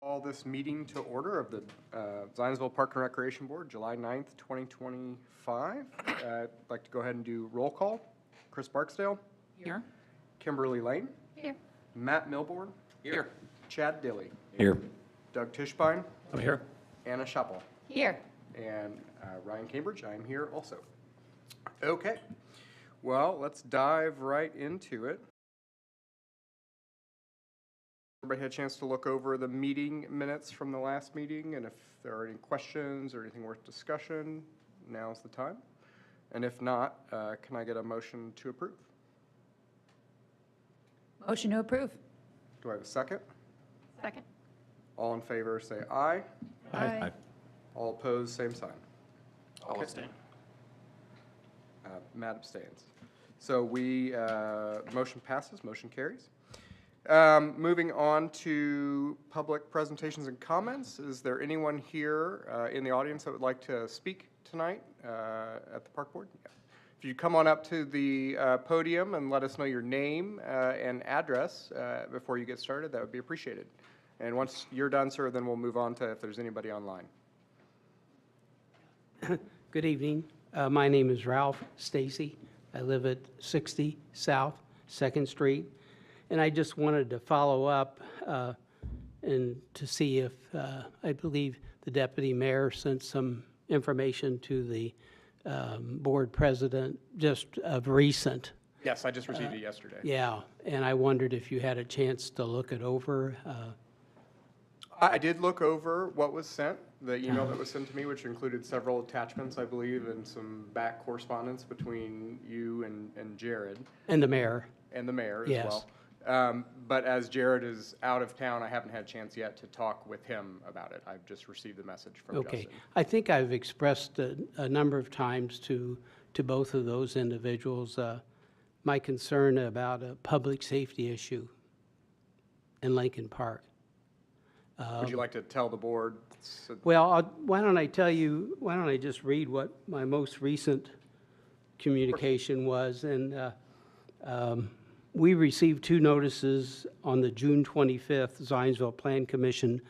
Call this meeting to order of the Zionsville Park and Recreation Board, July 9th, 2025. I'd like to go ahead and do roll call. Chris Barksdale. Here. Kimberly Lane. Here. Matt Milborn. Here. Chad Dilly. Here. Doug Tischbein. I'm here. Anna Schappel. Here. And Ryan Cambridge. I'm here also. Okay. Well, let's dive right into it. Everybody had a chance to look over the meeting minutes from the last meeting, and if there are any questions or anything worth discussion, now's the time. And if not, can I get a motion to approve? Motion to approve. Do I have a second? Second. All in favor, say aye. Aye. All opposed, same sign. I'll Okay. abstain. Matt abstains. So motion passes, motion carries. Moving on to public presentations and comments. Is there anyone here in the audience that would like to speak tonight at the Park Board? Yeah. If you come on up to the podium and let us know your name and address before you get started, that would be appreciated. And once you're done, sir, then we'll move on to if there's anybody online. Good evening. My name is Ralph Stacy. I live at 60 South 2nd Street. And I just wanted to follow up and to see if, I believe the deputy mayor sent some information to the board president just of recent. Yes, I just received it yesterday. Yeah, and I wondered if you had a chance to look it over. I did look over what was sent, the email that was sent to me, which included several attachments, I believe, and some back correspondence between you and Jared. And the mayor. And the mayor as Yes. well. But as Jared is out of town, I haven't had a chance yet to talk with him about it. I've just received the message from Okay. Justin. I think I've expressed a number of times to both of those individuals my concern about a public safety issue in Lincoln Park. Would you like to tell the board? Well, why don't I just read what my most recent communication was? And we received 2 notices on the June 25th Zionsville Plan Commission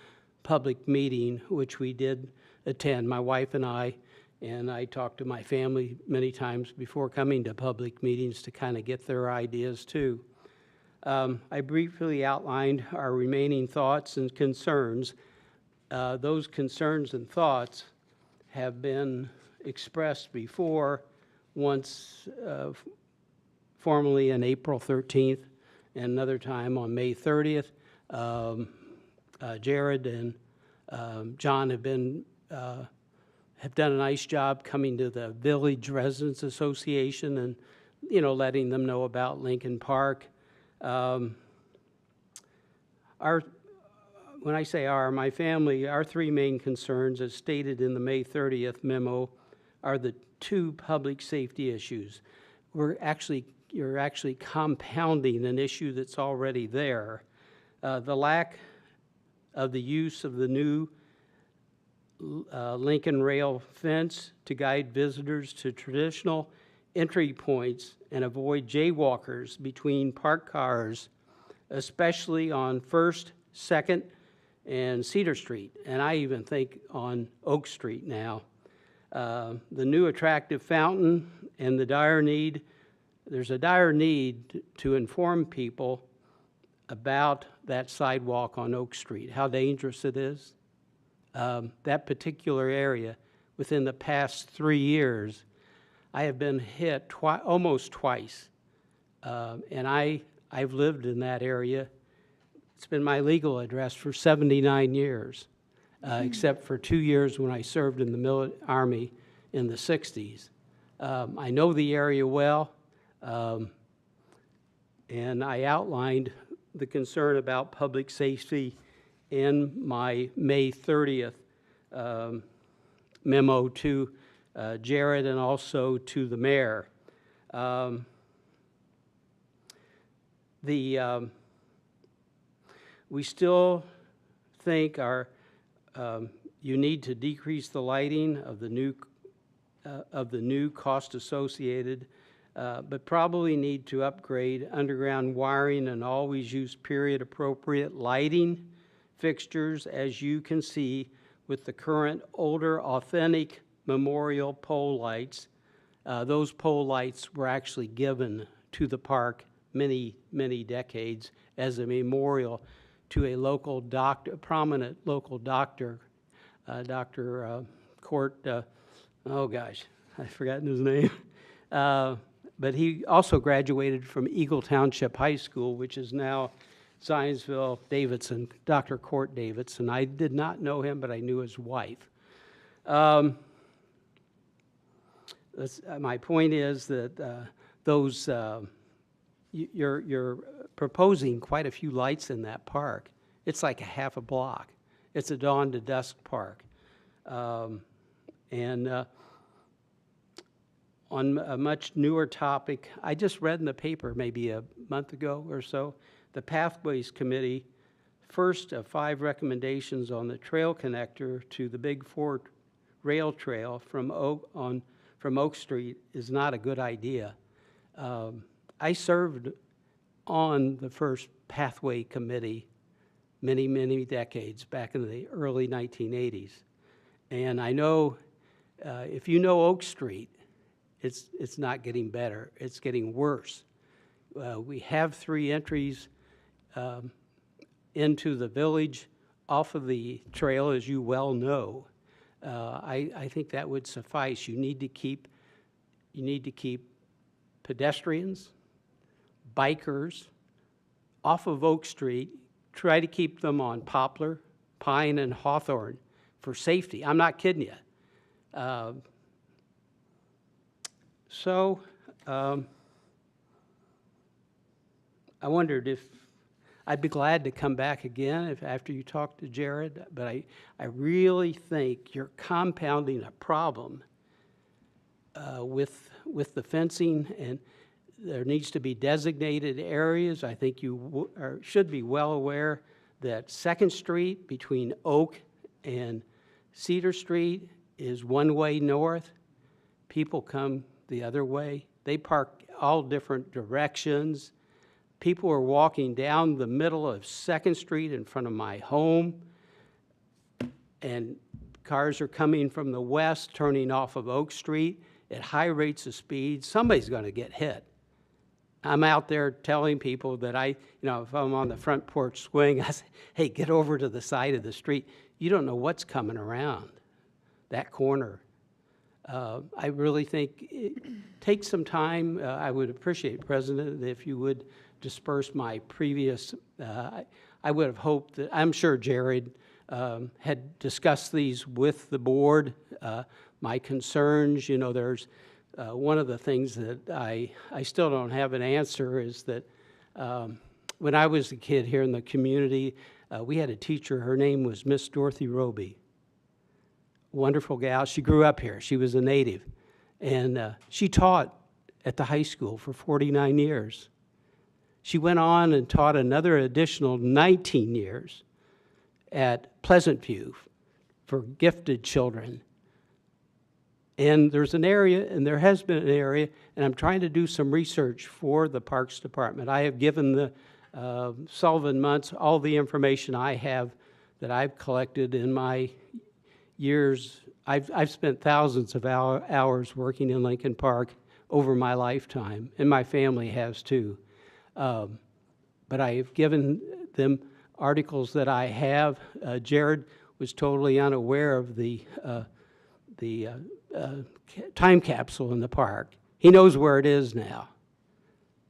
public meeting, which we did attend, my wife and I talked to my family many times before coming to public meetings to kind of get their ideas too. I briefly outlined our remaining thoughts and concerns. Those concerns and thoughts have been expressed before, once formally on April 13th and another time on May 30th. Jared and John have done a nice job coming to the Village Residents Association and, letting them know about Lincoln Park. When I say my family, our 3 main concerns, as stated in the May 30th memo, are the 2 public safety issues. You're actually compounding an issue that's already there. The lack of the use of the new Lincoln rail fence to guide visitors to traditional entry points and avoid jaywalkers between parked cars, especially on 1st, 2nd, and Cedar Street, and I even think on Oak Street now. The new attractive fountain and there's a dire need to inform people about that sidewalk on Oak Street, how dangerous it is. That particular area, within the past 3 years, I have been hit almost twice, and I've lived in that area. It's been my legal address for 79 years, except for 2 years when I served in the Army in the 60s. I know the area well, and I outlined the concern about public safety in my May 30th memo to Jared and also to the mayor. We still think you need to decrease the lighting of the new cost associated, but probably need to upgrade underground wiring and always use period appropriate lighting fixtures, as you can see, with the current older authentic memorial pole lights. Those pole lights were actually given to the park many, many decades as a memorial to a local doctor, prominent local doctor, Dr. Court, oh gosh, I've forgotten his name. But he also graduated from Eagle Township High School, which is now Zionsville Davidson, Dr. Court Davidson. I did not know him, but I knew his wife. My point is that you're proposing quite a few lights in that park. It's like a half a block. It's a dawn to dusk park. On a much newer topic, I just read in the paper maybe a month ago or so, the Pathways Committee, first of 5 recommendations on the trail connector to the Big Four rail trail from Oak Street is not a good idea. I served on the first Pathway Committee many, many decades back in the early 1980s. And I know if you know Oak Street, it's not getting better, it's getting worse. We have 3 entries into the village off of the trail, as you well know. I think that would suffice. You need to keep pedestrians, bikers off of Oak Street. Try to keep them on Poplar, Pine, and Hawthorne for safety. I'm not kidding you. I wondered if I'd be glad to come back again after you talk to Jared, but I really think you're compounding a problem with the fencing, and there needs to be designated areas. I think you should be well aware that 2nd Street between Oak and Cedar Street is one-way north. People come the other way. They park all different directions. People are walking down the middle of 2nd Street in front of my home, and cars are coming from the west, turning off of Oak Street at high rates of speed. Somebody's going to get hit. I'm out there telling people that if I'm on the front porch swing, I say, hey, get over to the side of the street. You don't know what's coming around that corner. I really think take some time. I would appreciate, President, if you would disperse my previous, I would have hoped that, I'm sure Jared had discussed these with the board. My concerns, there's one of the things that I still don't have an answer is that when I was a kid here in the community, we had a teacher, her name was Miss Dorothy Roby. Wonderful gal. She grew up here. She was a native. And she taught at the high school for 49 years. She went on and taught another additional 19 years at Pleasant View for gifted children. And there's an area, and there has been an area, and I'm trying to do some research for the Parks Department. I have given the Sullivan Muntz all the information I have that I've collected in my years. I've spent thousands of hours working in Lincoln Park over my lifetime, and my family has too. But I've given them articles that I have. Jared was totally unaware of the time capsule in the park. He knows where it is now.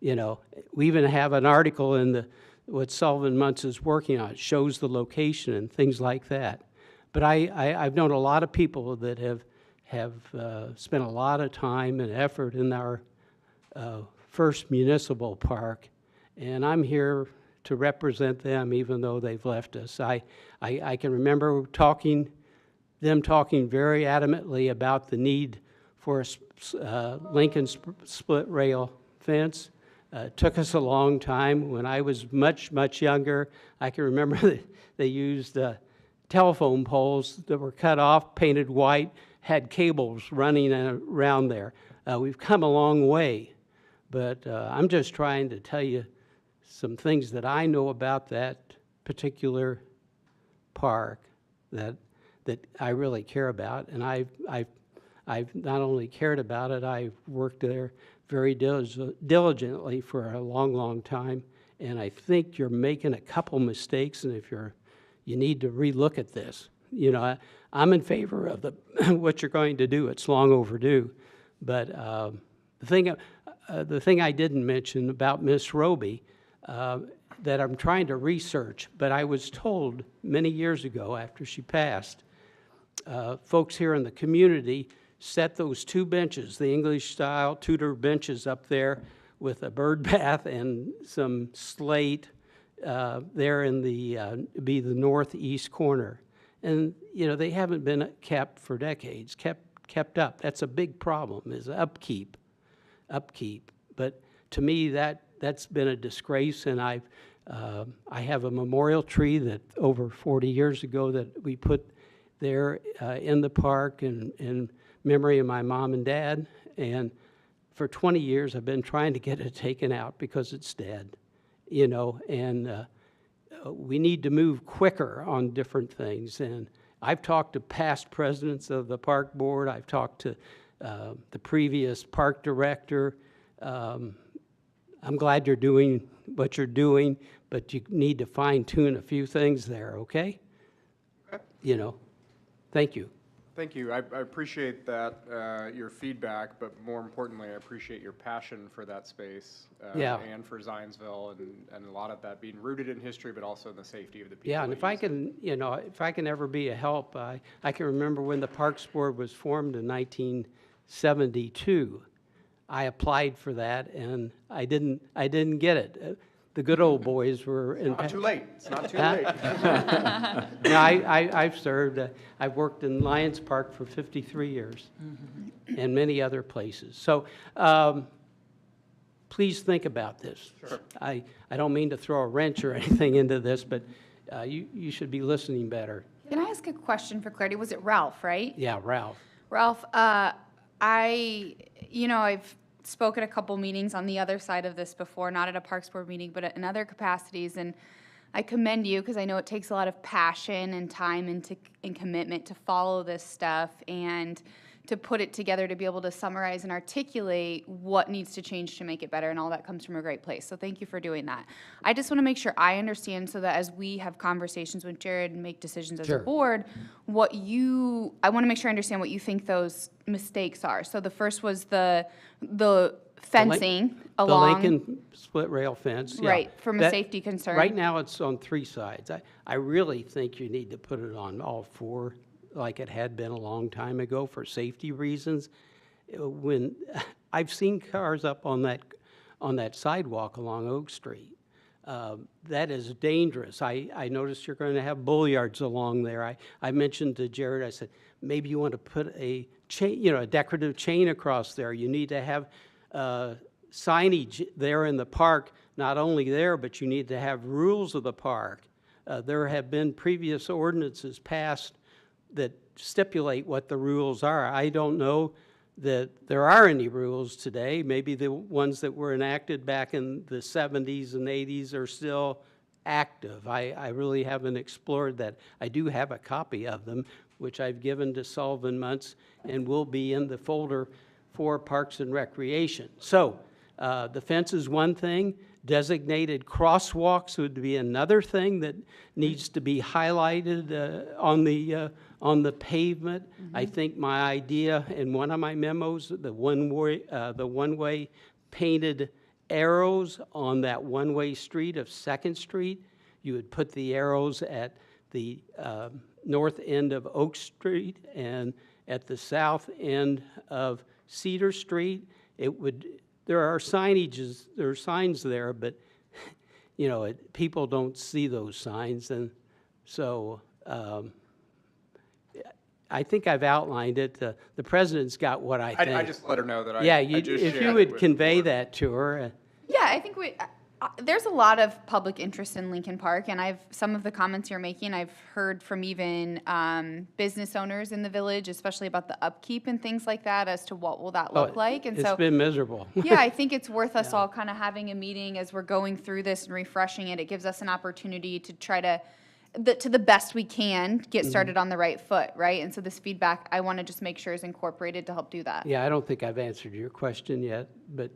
We even have an article in what Sullivan Muntz is working on. It shows the location and things like that. But I've known a lot of people that have spent a lot of time and effort in our first municipal park, and I'm here to represent them even though they've left us. I can remember them talking very adamantly about the need for a Lincoln split rail fence. It took us a long time. When I was much, much younger, I can remember that they used telephone poles that were cut off, painted white, had cables running around there. We've come a long way, but I'm just trying to tell you some things that I know about that particular park that I really care about, and I've not only cared about it, I've worked there very diligently for a long time, and I think you're making a couple mistakes, and if you need to relook at this. You know, I'm in favor of what you're going to do. It's long overdue, but the thing I didn't mention about Miss Roby that I'm trying to research, but I was told many years ago after she passed, folks here in the community set those 2 benches, the English-style Tudor benches up there with a bird bath and some slate there in the northeast corner. And, you know, they haven't been kept for decades, kept up. That's a big problem, is upkeep. But to me, that's been a disgrace, and I have a memorial tree that over 40 years ago that we put there in the park in memory of my mom and dad, and for 20 years I've been trying to get it taken out because it's dead, you know, and we need to move quicker on different things. And I've talked to past presidents of the park board, I've talked to the previous park director. I'm glad you're doing what you're doing, but you need to fine-tune a few things there, okay? You know, thank you. Thank you. I appreciate that, your feedback, but more importantly, I appreciate your passion for that space Yeah. and for Zionsville, and a lot of that being rooted in history, but also in the safety of the people. Yeah, and that if I use it. can, you know, if I can ever be a help, I can remember when the Parks Board was formed in 1972. I applied for that, and I didn't get it. The good old boys were in. Not too late. It's not too Huh? late. No, I've served. I've worked in Lions Park for 53 years, and many other places. So please think about this. Sure. I don't mean to throw a wrench or anything into this, but you should be listening better. Can I ask a question for clarity? Was it Ralph, right? Yeah, Ralph. Ralph, I've spoken at a couple meetings on the other side of this before, not at a Parks Board meeting, but in other capacities, and I commend you because I know it takes a lot of passion and time and commitment to follow this stuff and to put it together to be able to summarize and articulate what needs to change to make it better, and all that comes from a great place. So thank you for doing that. I just want to make sure I understand so that as we have conversations with Jared and make decisions as a Sure. board, I want to make sure I understand what you think those mistakes are. So the first was the fencing The along. Lincoln split rail fence. Yeah. Right, from a safety concern. Right now, it's on 3 sides. I really think you need to put it on all 4, like it had been a long time ago for safety reasons. When I've seen cars up on that sidewalk along Oak Street, that is dangerous. I noticed you're going to have bullyards along there. I mentioned to Jared, I said, maybe you want to put a chain, you know, a decorative chain across there. You need to have signage there in the park, not only there, but you need to have rules of the park. There have been previous ordinances passed that stipulate what the rules are. I don't know that there are any rules today. Maybe the ones that were enacted back in the 70s and 80s are still active. I really haven't explored that. I do have a copy of them, which I've given to Sullivan Muntz and will be in the folder for Parks and Recreation. So the fence is one thing. Designated crosswalks would be another thing that needs to be highlighted on the pavement. I think my idea in one of my memos, the one-way painted arrows on that one-way street of 2nd Street, you would put the arrows at the north end of Oak Street and at the south end of Cedar Street. There are signs there, but, you know, people don't see those signs, and so I think I've outlined it. The president's got what I think. I just let her know that Yeah, I just if shared you it would with convey the board. that to her. Yeah, I think there's a lot of public interest in Lincoln Park, and some of the comments you're making, I've heard from even business owners in the village, especially about the upkeep and things like that, as to what will that look like. And It's so, been miserable. yeah, I think it's worth us all kind of having a meeting as we're going through this and refreshing it. It gives us an opportunity to try to to the best we can, get started on the right foot, right? And so this feedback, I want to just make sure is incorporated to help do that. Yeah, I don't think I've answered your question yet, but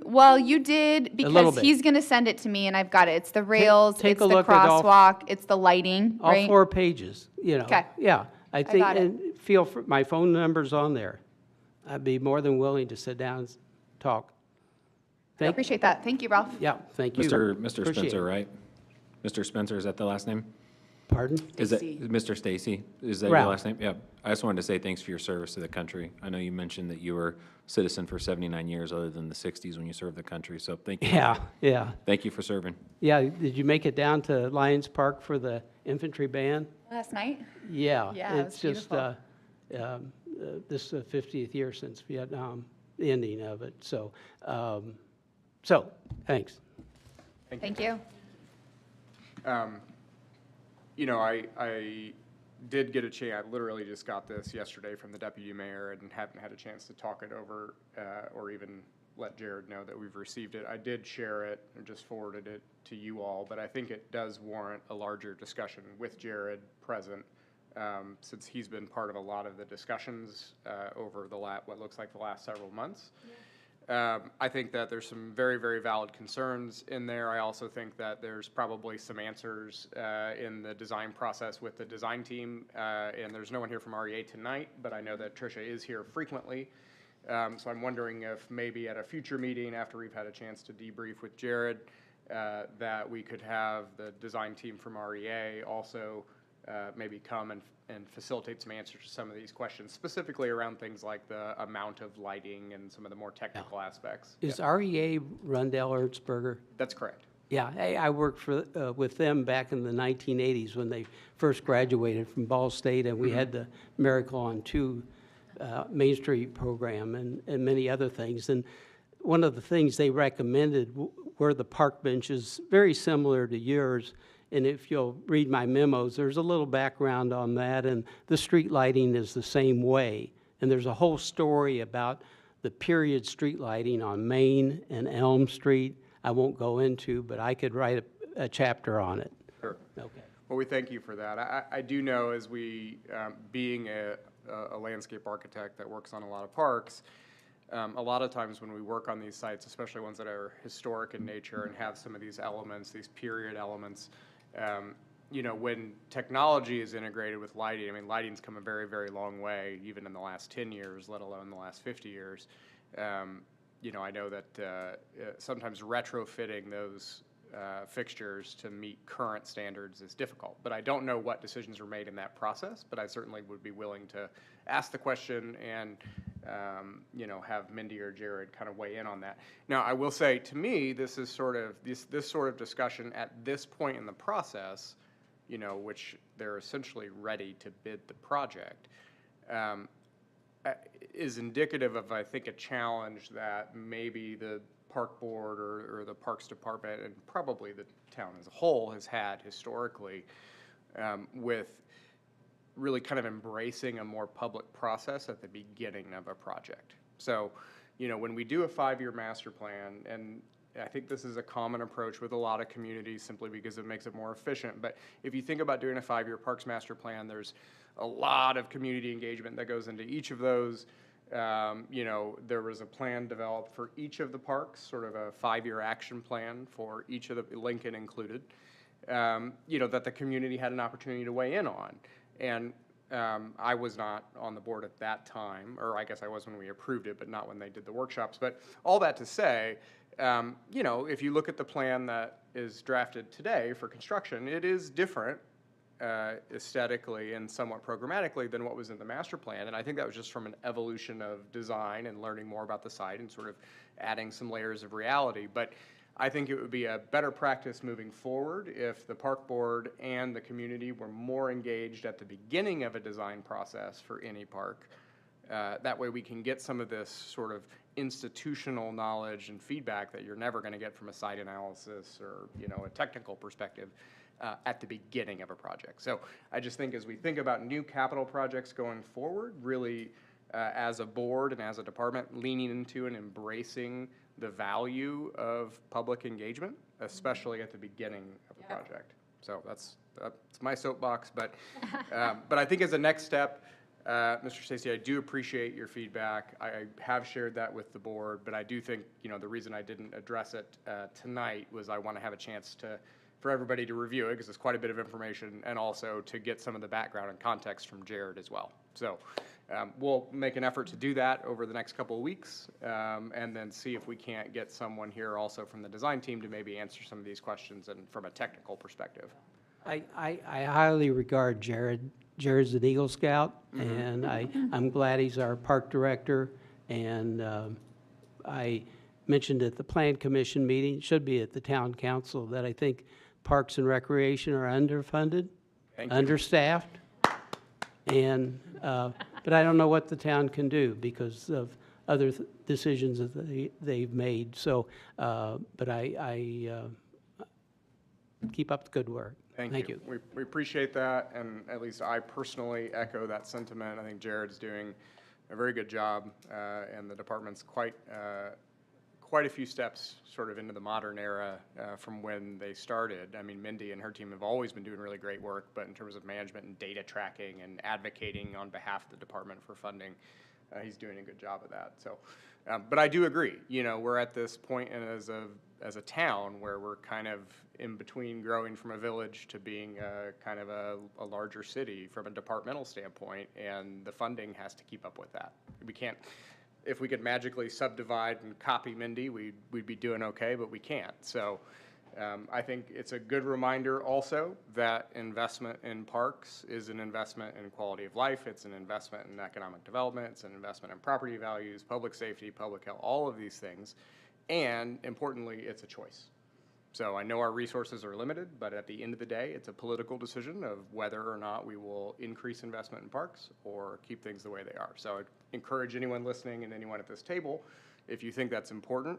Well, you did, little because bit. he's going to send it to me, and I've got it. It's the rails, take it's a the look at all- crosswalk, it's the lighting, all right? 4 pages, you know. Okay. Yeah, I think, got it. and feel, my phone number's on there. I'd be more than willing to sit down and talk. I appreciate that. Thank you, Ralph. Yeah, thank you. Mr. Appreciate Spencer, it. right? Mr. Spencer, is that the last name? Pardon? Is that Stacy. Mr. Stacy? Is that your Ralph. last name? Yeah. I just wanted to say thanks for your service to the country. I know you mentioned that you were a citizen for 79 years, other than the 60s when you served the country. So thank you. Yeah, yeah. Thank you for serving. Yeah, did you make it down to Lions Park for the infantry band? Last night? Yeah. Yeah, it was It's just, beautiful. this is the 50th year since Vietnam, the ending of it, so, thanks. Thank you. You know, I did get a chance, I literally just got this yesterday from the deputy mayor and haven't had a chance to talk it over or even let Jared know that we've received it. I did share it and just forwarded it to you all, but I think it does warrant a larger discussion with Jared present, since he's been part of a lot of the discussions over what looks like the last several months. I think that there's some very, very valid concerns in there. I also think that there's probably some answers in the design process with the design team. And there's no one here from REA tonight, but I know that Tricia is here frequently. So I'm wondering if maybe at a future meeting, after we've had a chance to debrief with Jared, that we could have the design team from REA also maybe come and facilitate some answers to some of these questions, specifically around things like the amount of lighting and some of the more technical aspects. Is REA Rundell Erzberger? That's correct. Yeah, I worked with them back in the 1980s when they first graduated from Ball State, and we had the Miracle on 2 Main Street program and many other things. And one of the things they recommended were the park benches, very similar to yours. And if you'll read my memos, there's a little background on that, and the street lighting is the same way. And there's a whole story about the period street lighting on Main and Elm Street. I won't go into, but I could write a chapter on it. Sure. Okay. Well, we thank you for that. I do know, as we, being a landscape architect that works on a lot of parks, a lot of times when we work on these sites, especially ones that are historic in nature and have some of these elements, these period elements, you know, when technology is integrated with lighting, I mean, lighting's come a very, very long way, even in the last 10 years, let alone the last 50 years. You know, I know that sometimes retrofitting those fixtures to meet current standards is difficult, but I don't know what decisions were made in that process, but I certainly would be willing to ask the question and, you know, have Mindy or Jared kind of weigh in on that. Now, I will say, to me, this is sort of, this sort of discussion at this point in the process, you know, which they're essentially ready to bid the project, is indicative of, I think, a challenge that maybe the park board or the parks department and probably the town as a whole has had historically, with really kind of embracing a more public process at the beginning of a project. So, you know, when we do a 5-year master plan, and I think this is a common approach with a lot of communities simply because it makes it more efficient, but if you think about doing a 5-year parks master plan, there's a lot of community engagement that goes into each of those. You know, there was a plan developed for each of the parks, sort of a 5-year action plan for each of the, Lincoln included, you know, that the community had an opportunity to weigh in on. And I was not on the board at that time, or I guess I was when we approved it, but not when they did the workshops. But all that to say, you know, if you look at the plan that is drafted today for construction, it is different aesthetically and somewhat programmatically than what was in the master plan. And I think that was just from an evolution of design and learning more about the site and sort of adding some layers of reality. But I think it would be a better practice moving forward if the park board and the community were more engaged at the beginning of a design process for any park. That way we can get some of this sort of institutional knowledge and feedback that you're never going to get from a site analysis or, you know, a technical perspective at the beginning of a project. So I just think as we think about new capital projects going forward, really as a board and as a department, leaning into and embracing the value of public engagement, especially at the beginning of the project. So that's it's my soapbox, but I think as a next step, Mr. Stacy, I do appreciate your feedback. I have shared that with the board, but I do think, the reason I didn't address it tonight was I want to have a chance for everybody to review it, because it's quite a bit of information, and also to get some of the background and context from Jared as well. So we'll make an effort to do that over the next couple of weeks, and then see if we can't get someone here also from the design team to maybe answer some of these questions and from a technical perspective. I highly regard Jared. Jared's an Eagle Scout, and I'm glad he's our park director. And I mentioned at the Plan Commission meeting, should be at the Town Council, that I think Parks and Recreation are underfunded, understaffed, and but I don't know what the town can do because of other decisions that they've made. So, but I keep up the good work. Thank you. We appreciate that, and at least I personally echo that sentiment. I think Jared's doing a very good job, and the department's quite a few steps sort of into the modern era from when they started. I mean, Mindy and her team have always been doing really great work, but in terms of management and data tracking and advocating on behalf of the department for funding, he's doing a good job of that. So, but I do agree. We're at this point as a town where we're kind of in between growing from a village to being kind of a larger city from a departmental standpoint, and the funding has to keep up with that. We can't. If we could magically subdivide and copy Mindy, we'd be doing okay, but we can't. So I think it's a good reminder also that investment in parks is an investment in quality of life. It's an investment in economic development. It's an investment in property values, public safety, public health, all of these things. And importantly, it's a choice. So I know our resources are limited, but at the end of the day, it's a political decision of whether or not we will increase investment in parks or keep things the way they are. So I'd encourage anyone listening and anyone at this table, if you think that's important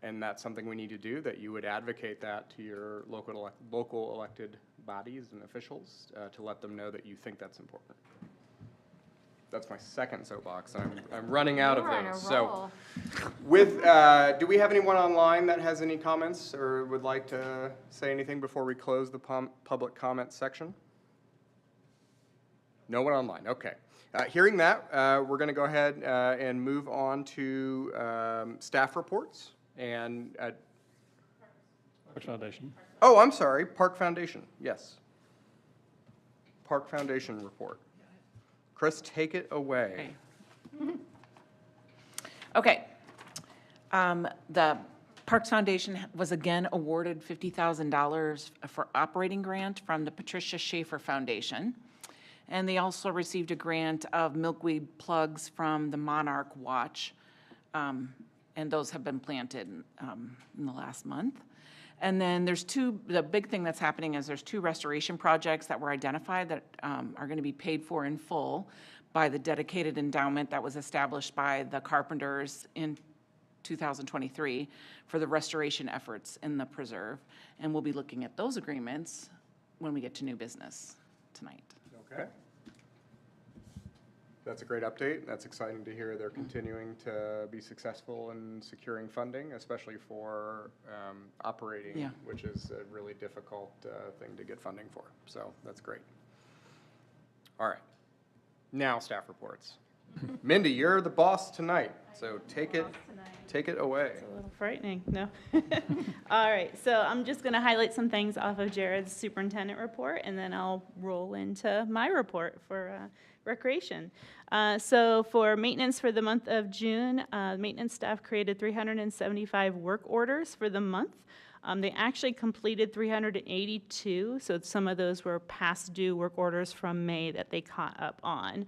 and that's something we need to do, that you would advocate that to your local elected bodies and officials to let them know that you think that's important. That's my second soapbox. I'm running out of those. So, do we have anyone online that has any comments or would like to say anything before we close the public comment section? No one online. Okay. Hearing that, we're going to go ahead and move on to staff reports and. Park Foundation. Oh, I'm sorry. Park Foundation. Yes. Park Foundation report. Chris, take it away. Okay. The Parks Foundation was again awarded $50,000 for operating grant from the Patricia Schaefer Foundation. And they also received a grant of milkweed plugs from the Monarch Watch. And those have been planted in the last month. And then the big thing that's happening is there's 2 restoration projects that were identified that are going to be paid for in full by the dedicated endowment that was established by the Carpenters in 2023 for the restoration efforts in the preserve. And we'll be looking at those agreements when we get to new business tonight. Okay. That's a great update. That's exciting to hear they're continuing to be successful in securing funding, especially for operating, which is a really difficult thing to get funding for. So that's great. All right. Now staff reports. Mindy, you're the boss tonight, so take it away. It's a little frightening, no? All right, so I'm just going to highlight some things off of Jared's superintendent report, and then I'll roll into my report for recreation. So for maintenance for the month of June, maintenance staff created 375 work orders for the month. They actually completed 382, so some of those were past due work orders from May that they caught up on.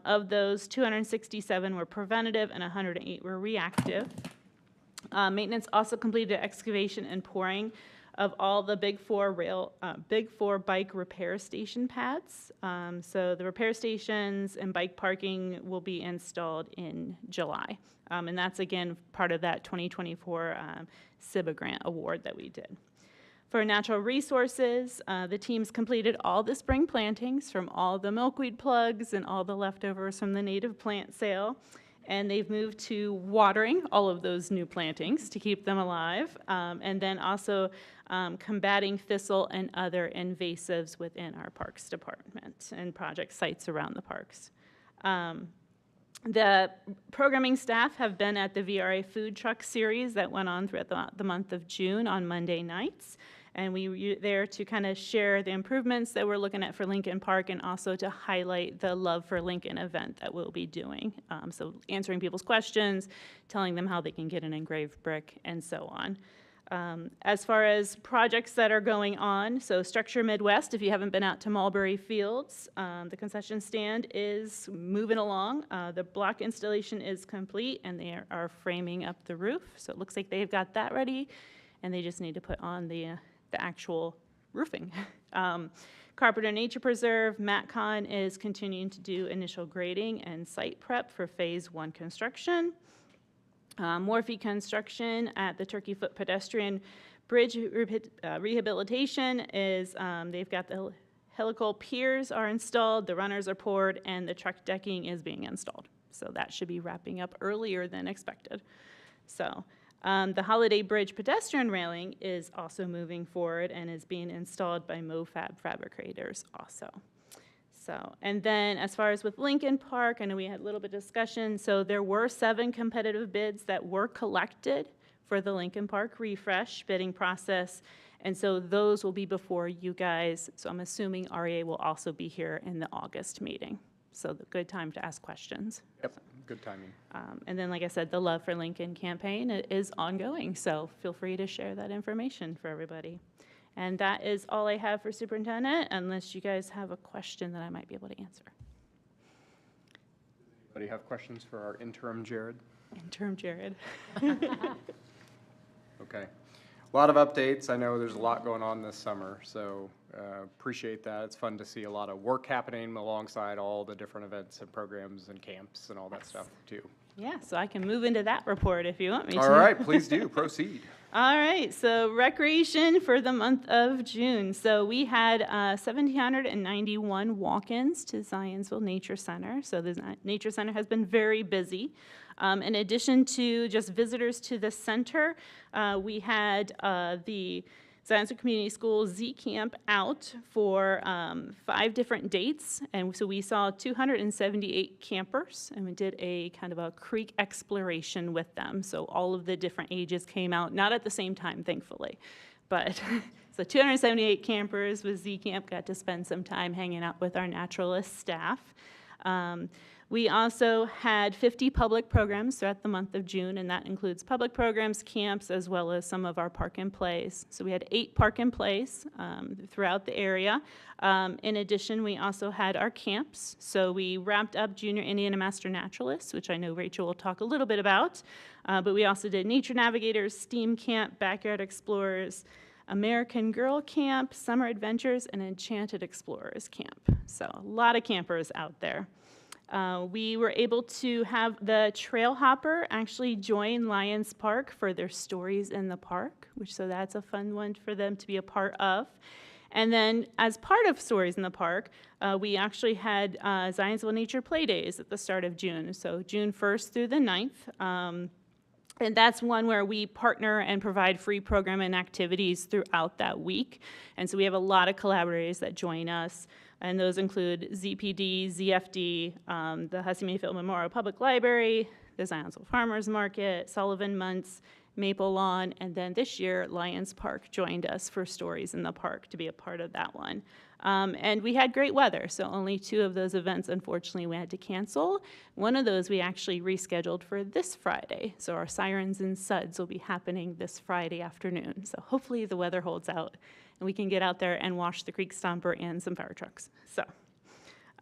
Of those, 267 were preventative and 108 were reactive. Maintenance also completed excavation and pouring of all the Big Four bike repair station pads. So the repair stations and bike parking will be installed in July. And that's, again, part of that 2024 SIBA grant award that we did. For natural resources, the teams completed all the spring plantings from all the milkweed plugs and all the leftovers from the native plant sale. and they've moved to watering all of those new plantings to keep them alive, and then also combating thistle and other invasives within our parks department and project sites around the parks. The programming staff have been at the VRA food truck series that went on throughout the month of June on Monday nights. And we were there to kind of share the improvements that we're looking at for Lincoln Park and also to highlight the Love for Lincoln event that we'll be doing. So answering people's questions, telling them how they can get an engraved brick, and so on. As far as projects that are going on, so Structure Midwest, if you haven't been out to Mulberry Fields, the concession stand is moving along. The block installation is complete, and they are framing up the roof. So it looks like they've got that ready, and they just need to put on the actual roofing. Carpenter Nature Preserve, MatCon is continuing to do initial grading and site prep for Phase 1 construction. Morphe Construction at the Turkey Foot Pedestrian Bridge rehabilitation is, they've got the helical piers are installed, the runners are poured, and the truck decking is being installed. So that should be wrapping up earlier than expected. So the Holiday Bridge pedestrian railing is also moving forward and is being installed by MoFab Fabricators also. So, and then as far as with Lincoln Park, I know we had a little bit of discussion. So there were 7 competitive bids that were collected for the Lincoln Park refresh bidding process. And so those will be before you guys. So I'm assuming REA will also be here in the August meeting. So the good time to ask questions. Yep, good timing. And then, like I said, the Love for Lincoln campaign is ongoing. So feel free to share that information for everybody. And that is all I have for superintendent, unless you guys have a question that I might be able to answer. Anybody have questions for our interim Jared? Interim Jared. Okay. A lot of updates. I know there's a lot going on this summer, so appreciate that. It's fun to see a lot of work happening alongside all the different events and programs and camps and all that stuff too. Yeah, so I can move into that report if you want me to. All right, please do. Proceed. All right, so recreation for the month of June. So we had 1,791 walk-ins to Zionsville Nature Center. So the Nature Center has been very busy. In addition to just visitors to the center, we had the Zionsville Community School Z Camp out for 5 different dates. And so we saw 278 campers, and we did a kind of a creek exploration with them. So all of the different ages came out, not at the same time, thankfully. But so 278 campers with Z Camp got to spend some time hanging out with our naturalist staff. We also had 50 public programs throughout the month of June, and that includes public programs, camps, as well as some of our park and plays. So we had 8 park and plays throughout the area. In addition, we also had our camps. So we wrapped up Junior Indiana Master Naturalists, which I know Rachel will talk a little bit about. But we also did Nature Navigators, STEAM Camp, Backyard Explorers, American Girl Camp, Summer Adventures, and Enchanted Explorers Camp. So a lot of campers out there. We were able to have the trail hopper actually join Lions Park for their Stories in the Park, so that's a fun one for them to be a part of. And then as part of Stories in the Park, we actually had Zionsville Nature Play Days at the start of June, so June 1st through the 9th. And that's one where we partner and provide free program and activities throughout that week. And so we have a lot of collaborators that join us. And those include ZPD, ZFD, the Hussey Mayfield Memorial Public Library, the Zionsville Farmers Market, Sullivan Muntz, Maple Lawn, and then this year, Lions Park joined us for Stories in the Park to be a part of that one. And we had great weather, so only 2 of those events, unfortunately, we had to cancel. One of those we actually rescheduled for this Friday, so our Sirens and Suds will be happening this Friday afternoon. So hopefully the weather holds out, and we can get out there and wash the Creek Stomper and some fire trucks. So.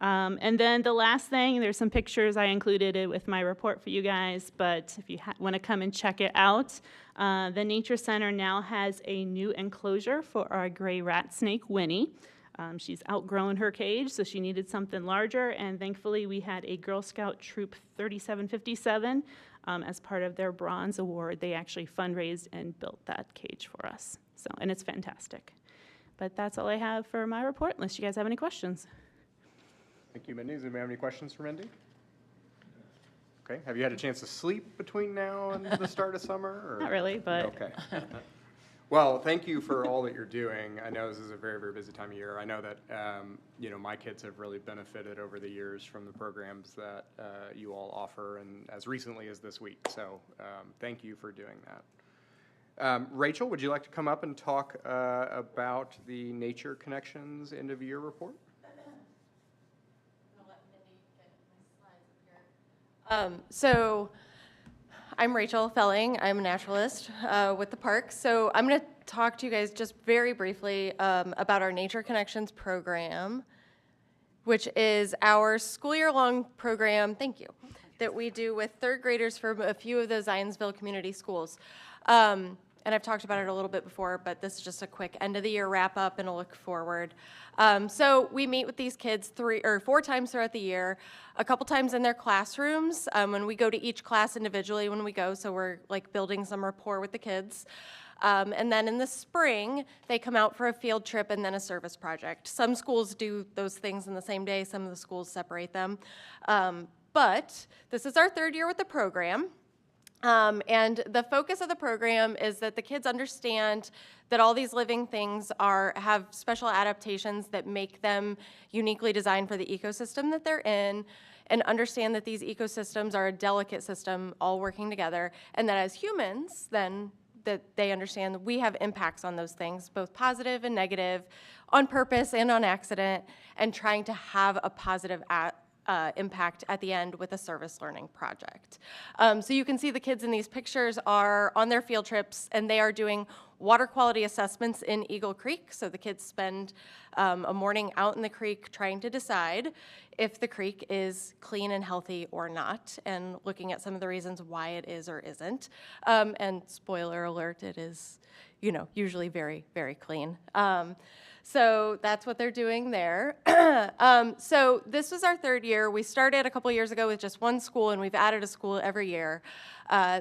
And then the last thing, there's some pictures I included it with my report for you guys, but if you want to come and check it out, the Nature Center now has a new enclosure for our gray rat snake, Winnie. She's outgrown her cage, so she needed something larger, and thankfully we had a Girl Scout Troop 3757 as part of their Bronze Award. They actually fundraised and built that cage for us, so, and it's fantastic. But that's all I have for my report, unless you guys have any questions. Thank you, Mindy. Does anybody have any questions for Mindy? Okay, have you had a chance to sleep between now and the start of summer? Or? Not really, but Okay. Well, thank you for all that you're doing. I know this is a very, very busy time of year. I know that, my kids have really benefited over the years from the programs that you all offer, and as recently as this week. So thank you for doing that. Rachel, would you like to come up and talk about the Nature Connections end of year report? So I'm Rachel Felling. I'm a naturalist with the park. So I'm going to talk to you guys just very briefly about our Nature Connections program, which is our school year-long program, thank you, that we do with third graders from a few of the Zionsville community schools. And I've talked about it a little bit before, but this is just a quick end of the year wrap up and a look forward. So we meet with these kids 3 or 4 times throughout the year, a couple times in their classrooms when we go to each class individually when we go, so we're like building some rapport with the kids. And then in the spring, they come out for a field trip and then a service project. Some schools do those things in the same day, some of the schools separate them. But this is our 3rd year with the program. And the focus of the program is that the kids understand that all these living things have special adaptations that make them uniquely designed for the ecosystem that they're in, and understand that these ecosystems are a delicate system all working together, and that as humans, then that they understand that we have impacts on those things, both positive and negative, on purpose and on accident, and trying to have a positive impact at the end with a service learning project. So you can see the kids in these pictures are on their field trips, and they are doing water quality assessments in Eagle Creek. So the kids spend a morning out in the creek trying to decide if the creek is clean and healthy or not, and looking at some of the reasons why it is or isn't. And spoiler alert, it is, usually very, very clean. So that's what they're doing there. So this was our 3rd year. We started a couple years ago with just 1 school, and we've added a school every year.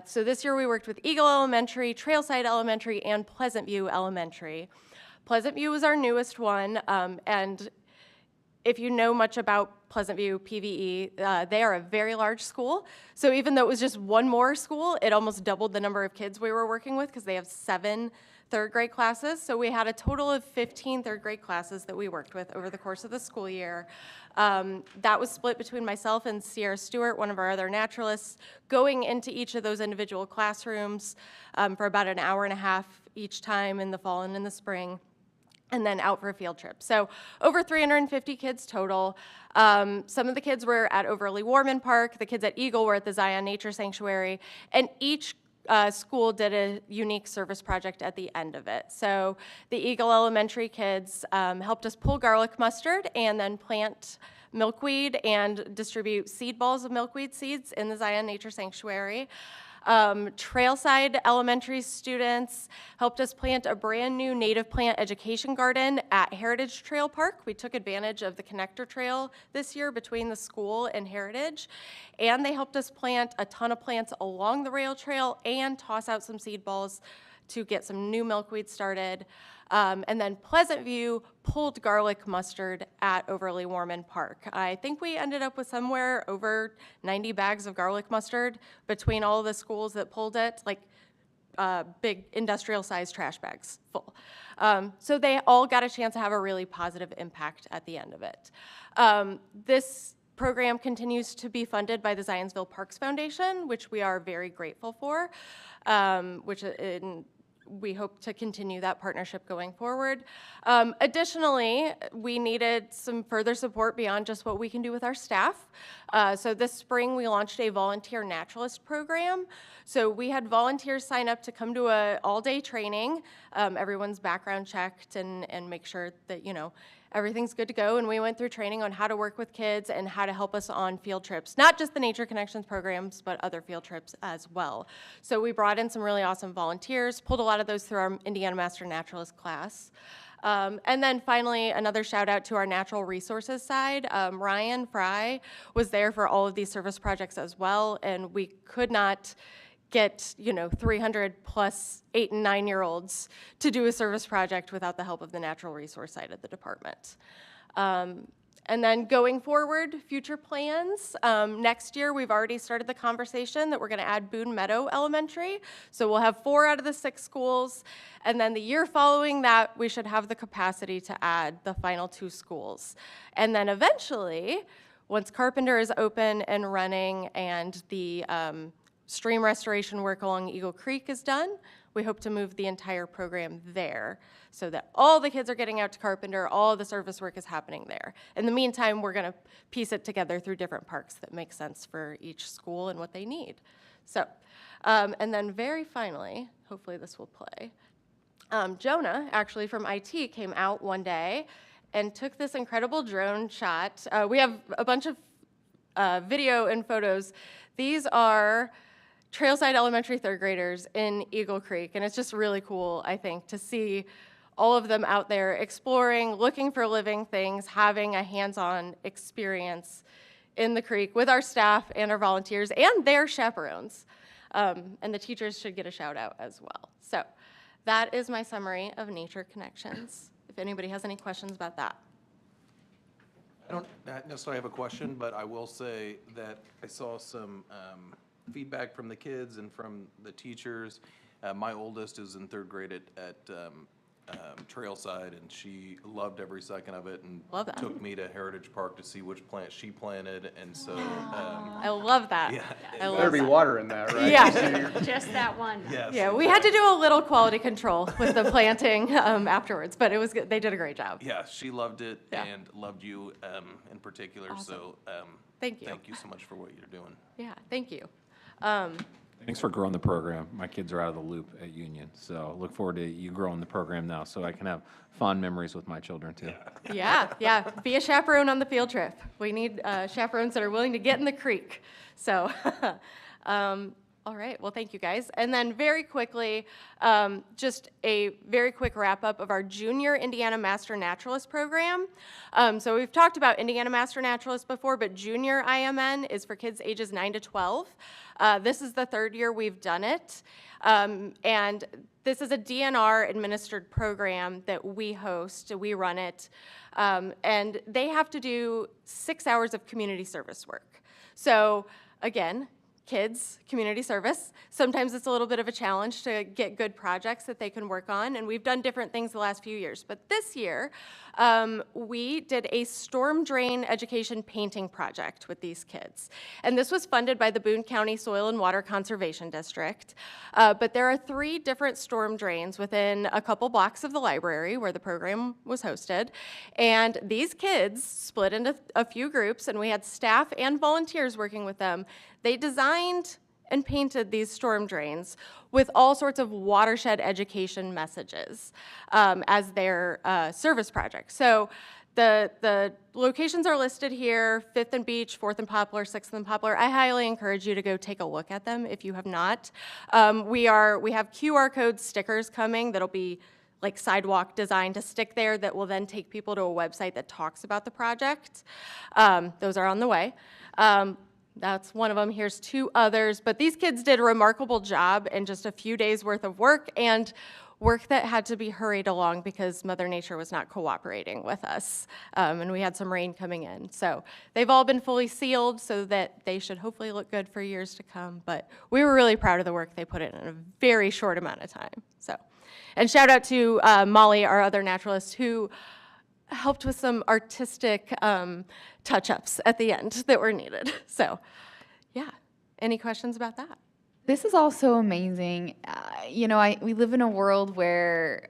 So this year we worked with Eagle Elementary, Trailside Elementary, and Pleasant View Elementary. Pleasant View was our newest one, and if you know much about Pleasant View PVE, they are a very large school. So even though it was just 1 more school, it almost doubled the number of kids we were working with because they have 7 3rd grade classes. So we had a total of 15 3rd grade classes that we worked with over the course of the school year. That was split between myself and Sierra Stewart, one of our other naturalists, going into each of those individual classrooms for about an hour and a half each time in the fall and in the spring, and then out for a field trip. So over 350 kids total. Some of the kids were at Overly Warman Park. The kids at Eagle were at the Zion Nature Sanctuary. And each school did a unique service project at the end of it. So the Eagle Elementary kids helped us pull garlic mustard and then plant milkweed and distribute seed balls of milkweed seeds in the Zion Nature Sanctuary. Trailside Elementary students helped us plant a brand new native plant education garden at Heritage Trail Park. We took advantage of the connector trail this year between the school and Heritage, and they helped us plant a ton of plants along the rail trail and toss out some seed balls to get some new milkweed started. And then Pleasant View pulled garlic mustard at Overly Warman Park. I think we ended up with somewhere over 90 bags of garlic mustard between all of the schools that pulled it, like big industrial-sized trash bags full. So they all got a chance to have a really positive impact at the end of it. This program continues to be funded by the Zionsville Parks Foundation, which we are very grateful for, we hope to continue that partnership going forward. Additionally, we needed some further support beyond just what we can do with our staff. So this spring, we launched a volunteer naturalist program. So we had volunteers sign up to come to an all-day training. Everyone's background checked and make sure that, everything's good to go, and we went through training on how to work with kids and how to help us on field trips, not just the Nature Connections programs, but other field trips as well. So we brought in some really awesome volunteers, pulled a lot of those through our Indiana Master Naturalist class. And then finally, another shout out to our natural resources side. Ryan Fry was there for all of these service projects as well, and we could not get 300 plus 8 and 9-year-olds to do a service project without the help of the natural resource side of the department. And then going forward, future plans. Next year, we've already started the conversation that we're going to add Boone Meadow Elementary. So we'll have 4 out of the 6 schools. And then the year following that, we should have the capacity to add the final 2 schools. And then eventually, once Carpenter is open and running and the stream restoration work along Eagle Creek is done, we hope to move the entire program there so that all the kids are getting out to Carpenter, all the service work is happening there. In the meantime, we're going to piece it together through different parks that make sense for each school and what they need. So, and then very finally, hopefully this will play, Jonah, actually from IT, came out one day and took this incredible drone shot. We have a bunch of video and photos. These are Trailside Elementary 3rd graders in Eagle Creek, and it's just really cool, I think, to see all of them out there exploring, looking for living things, having a hands-on experience in the creek with our staff and our volunteers and their chaperones. And the teachers should get a shout out as well. So that is my summary of Nature Connections. If anybody has any questions about that. I don't not necessarily have a question, but I will say that I saw some feedback from the kids and from the teachers. My oldest is in 3rd grade at Trailside, and she loved every second of it and Love that. took me to Heritage Park to see which plant she planted. And so, I love that. yeah, I Better love be that. water in that, right? Yeah. Just that one. yes. Yeah, we had to do a little quality control with the planting afterwards, but it was good. They did a great job. Yeah, she loved it Yeah. and loved you in particular. So Thank you. thank you so much for what you're doing. Yeah, thank you. Thanks for growing the program. My kids are out of the loop at Union, so look forward to you growing the program now so I can have fond memories with my children too. Yeah. Be a chaperone on the field trip. We need chaperones that are willing to get in the creek. So, all right. Well, thank you guys. And then very quickly, just a very quick wrap up of our Junior Indiana Master Naturalist program. So we've talked about Indiana Master Naturalist before, but Junior IMN is for kids ages 9 to 12. This is the 3rd year we've done it. And this is a DNR administered program that we host, we run it. And they have to do 6 hours of community service work. So again, kids, community service. Sometimes it's a little bit of a challenge to get good projects that they can work on, and we've done different things the last few years. But this year, we did a storm drain education painting project with these kids. And this was funded by the Boone County Soil and Water Conservation District. But there are 3 different storm drains within a couple blocks of the library where the program was hosted. And these kids split into a few groups, and we had staff and volunteers working with them. They designed and painted these storm drains with all sorts of watershed education messages as their service project. So the locations are listed here: 5th and Beach, 4th and Poplar, 6th and Poplar. I highly encourage you to go take a look at them if you have not. We have QR code stickers coming that'll be like sidewalk design to stick there that will then take people to a website that talks about the project. Those are on the way. That's one of them. Here's 2 others. But these kids did a remarkable job in just a few days worth of work, and work that had to be hurried along because Mother Nature was not cooperating with us. And we had some rain coming in. So they've all been fully sealed so that they should hopefully look good for years to come. But we were really proud of the work they put in a very short amount of time. So, and shout out to Molly, our other naturalist, who helped with some artistic touch-ups at the end that were needed. So, yeah. Any questions about that? This is also amazing. We live in a world where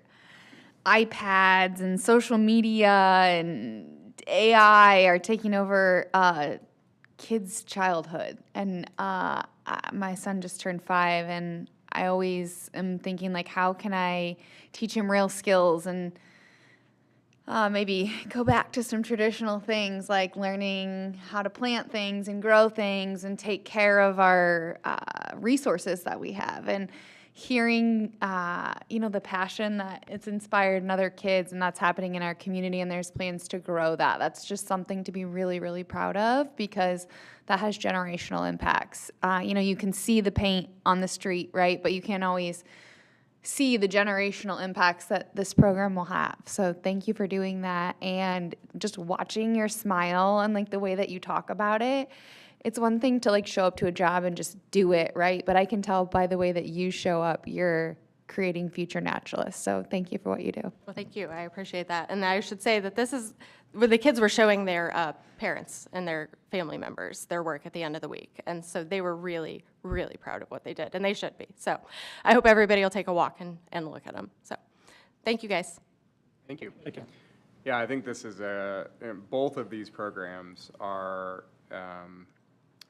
iPads and social media and AI are taking over kids' childhood. And my son just turned 5, and I always am thinking, like, how can I teach him real skills and maybe go back to some traditional things like learning how to plant things and grow things and take care of our resources that we have, and hearing the passion that it's inspired in other kids, and that's happening in our community, and there's plans to grow that. That's just something to be really, really proud of, because that has generational impacts. You can see the paint on the street, right? But you can't always see the generational impacts that this program will have. So thank you for doing that, and just watching your smile and like the way that you talk about it. It's one thing to like show up to a job and just do it, right? But I can tell by the way that you show up, you're creating future naturalists. So thank you for what you do. Well, thank you. I appreciate that. And I should say that this is where the kids were showing their parents and their family members their work at the end of the week. And so they were really, really proud of what they did, and they should be. So I hope everybody will take a walk and look at them. So thank you, guys. Thank you. Thank you. Yeah, I think this is both of these programs are,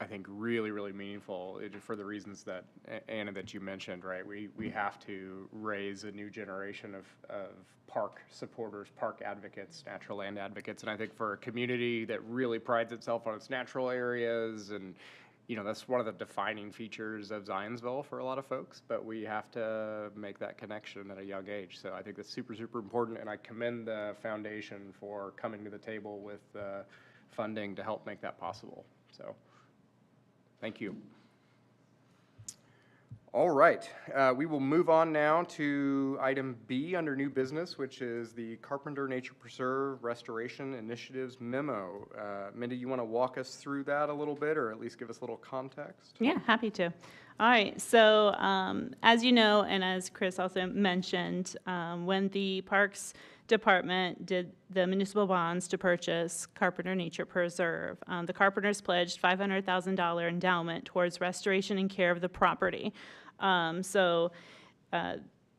I think, really, really meaningful for the reasons that, Anna, that you mentioned, right? We have to raise a new generation of park supporters, park advocates, natural land advocates. And I think for a community that really prides itself on its natural areas, and, you know, that's one of the defining features of Zionsville for a lot of folks, but we have to make that connection at a young age. So I think that's super, super important, and I commend the foundation for coming to the table with funding to help make that possible. So thank you. All right, we will move on now to item B under new business, which is the Carpenter Nature Preserve Restoration Initiatives memo. Mindy, you want to walk us through that a little bit, or at least give us a little context? Yeah, happy to. All right, so as you know, and as Chris also mentioned, when the Parks Department did the municipal bonds to purchase Carpenter Nature Preserve, the Carpenters pledged $500,000 endowment towards restoration and care of the property.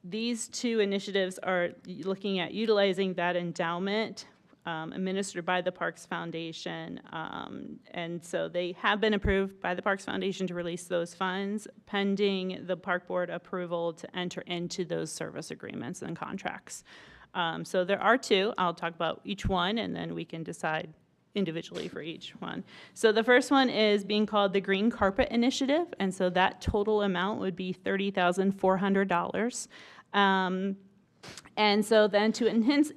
These two initiatives are looking at utilizing that endowment administered by the Parks Foundation. And so they have been approved by the Parks Foundation to release those funds pending the Park Board approval to enter into those service agreements and contracts. So there are two. I'll talk about each one, and then we can decide individually for each one. So the first one is being called the Green Carpet Initiative, and so that total amount would be $30,400. And so then to enhance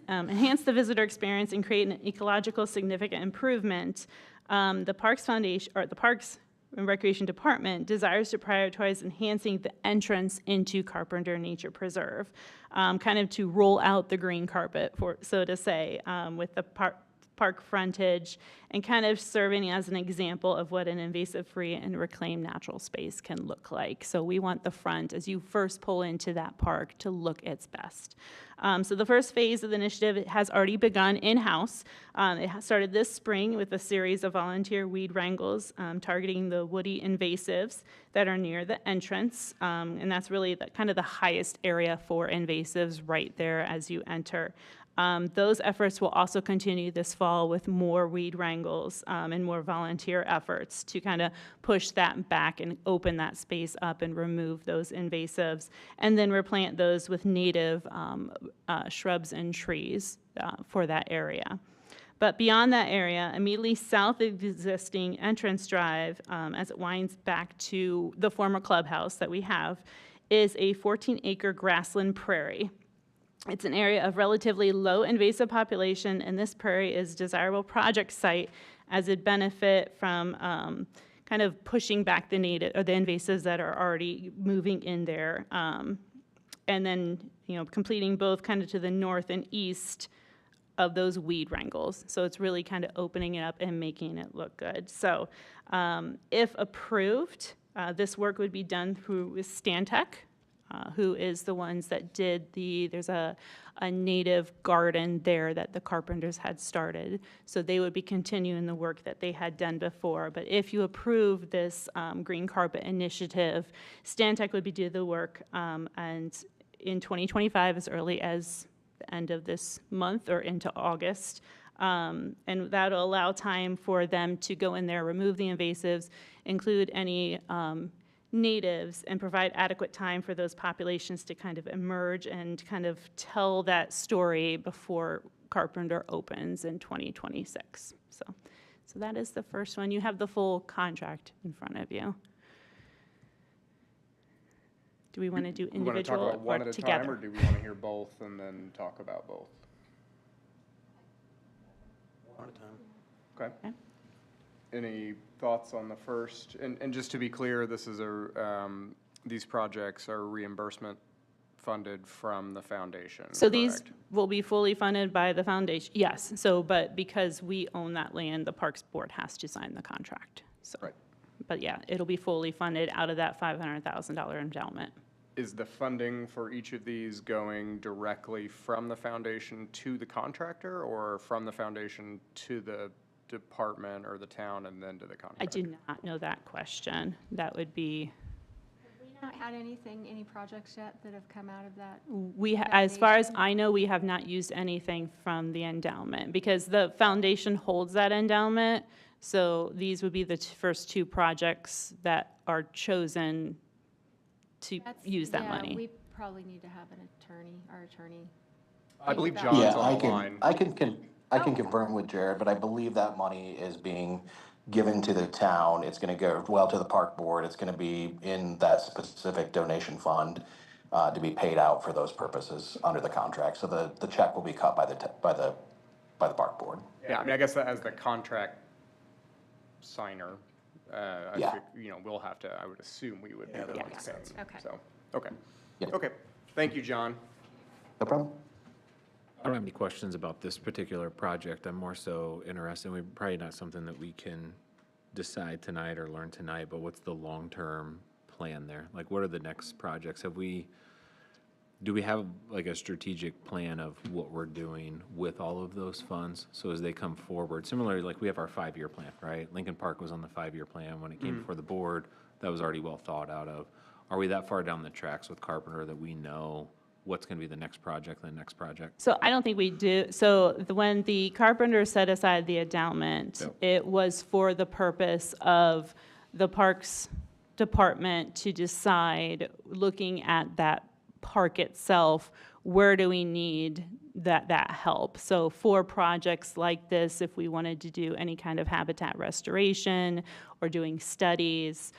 the visitor experience and create an ecological significant improvement, the Parks Foundation, or the Parks and Recreation Department, desires to prioritize enhancing the entrance into Carpenter Nature Preserve, kind of to roll out the green carpet, so to say, with the park frontage, and kind of serving as an example of what an invasive-free and reclaimed natural space can look like. So we want the front, as you first pull into that park, to look its best. So the first phase of the initiative has already begun in-house. It started this spring with a series of volunteer weed wrangles targeting the woody invasives that are near the entrance, and that's really kind of the highest area for invasives right there as you enter. Those efforts will also continue this fall with more weed wrangles and more volunteer efforts to kind of push that back and open that space up and remove those invasives, and then replant those with native shrubs and trees for that area. But beyond that area, immediately south of the existing entrance drive, as it winds back to the former clubhouse that we have, is a 14-acre grassland prairie. It's an area of relatively low invasive population, and this prairie is a desirable project site as it benefit from kind of pushing back the native or the invasives that are already moving in there, and then completing both kind of to the north and east of those weed wrangles. So it's really kind of opening it up and making it look good. So if approved, this work would be done through Stantec, who is the ones that did there's a native garden there that the Carpenters had started. So they would be continuing the work that they had done before. But if you approve this Green Carpet Initiative, Stantec would be doing the work, and in 2025, as early as the end of this month or into August. And that'll allow time for them to go in there, remove the invasives, include any natives, and provide adequate time for those populations to kind of emerge and kind of tell that story before Carpenter opens in 2026. So that is the first one. You have the full contract in front of you. Do we want to do individual or together? We want to talk about one at a time, or do we want to hear both and then talk about both? One at a time. Okay. Any thoughts on the first? And just to be clear, this is these projects are reimbursement funded from the foundation, So these correct? will be fully funded by the foundation, yes. So, but because we own that land, the Parks Board has to sign the contract, so. Right. But yeah, it'll be fully funded out of that $500,000 endowment. Is the funding for each of these going directly from the foundation to the contractor, or from the foundation to the department or the town and then to the contractor? I do not know that question. That would be, We not had anything, any projects yet that have come out of that? as far as Foundation? I know, we have not used anything from the endowment because the foundation holds that endowment. So these would be the first two projects that are chosen to That's- use that yeah, money. we probably need to have our attorney. I believe about- John's Yeah, on the line. I can confirm with Jared, but I believe that money is being given to the town. It's gonna go, well, to the park board. It's gonna be in that specific donation fund, to be paid out for those purposes under the contract. So the check will be cut by the park board. Yeah, I mean, I guess that as the contract signer, I Yeah. think, we'll have to, I would assume we would be the that ones makes paying. sense. Okay. So, okay. Yeah. Okay, thank you, John. No problem? I don't have any questions about this particular project. I'm more so interested, probably not something that we can decide tonight or learn tonight, but what's the long-term plan there? Like, what are the next projects? Do we have like a strategic plan of what we're doing with all of those funds? So as they come forward, similarly, like we have our 5-year plan, right? Lincoln Park was on the 5-year plan. When it came before the board, that was already well thought out of. Are we that far down the tracks with Carpenter that we know what's going to be the next project, So I don't think we do. So when the carpenter set aside the endowment, Yep. it was for the purpose of the Parks Department to decide, looking at that park itself, where do we need that help? So for projects like this, if we wanted to do any kind of habitat restoration or doing studies,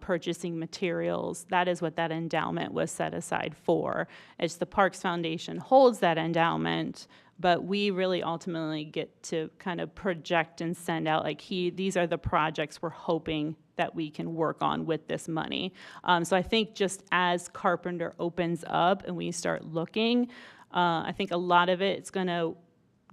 purchasing materials, that is what that endowment was set aside for. It's the Parks Foundation holds that endowment, but we really ultimately get to kind of project and send out, like, these are the projects we're hoping that we can work on with this money. So I think just as Carpenter opens up and we start looking, I think a lot of it's going to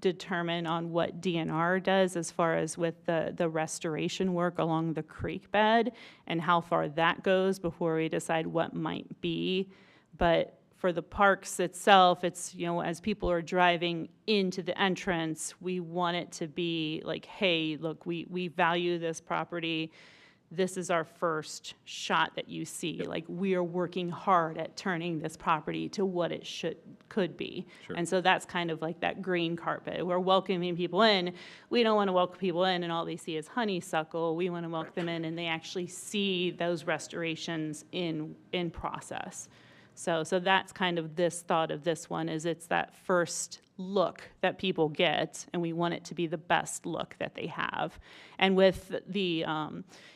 determine on what DNR does as far as with the restoration work along the creek bed and how far that goes before we decide what might be. But for the parks itself, it's, as people are driving into the entrance, we want it to be like, hey, look, we value this property. This is our first shot that you see. Like, we are working hard at turning this property to what it could be. Sure. And so that's kind of like that green carpet. We're welcoming people in. We don't want to welcome people in and all they see is honeysuckle. We want to welcome them in and they actually see those restorations in process. So that's kind of this thought of this one, is it's that first look that people get, and we want it to be the best look that they have. And with the,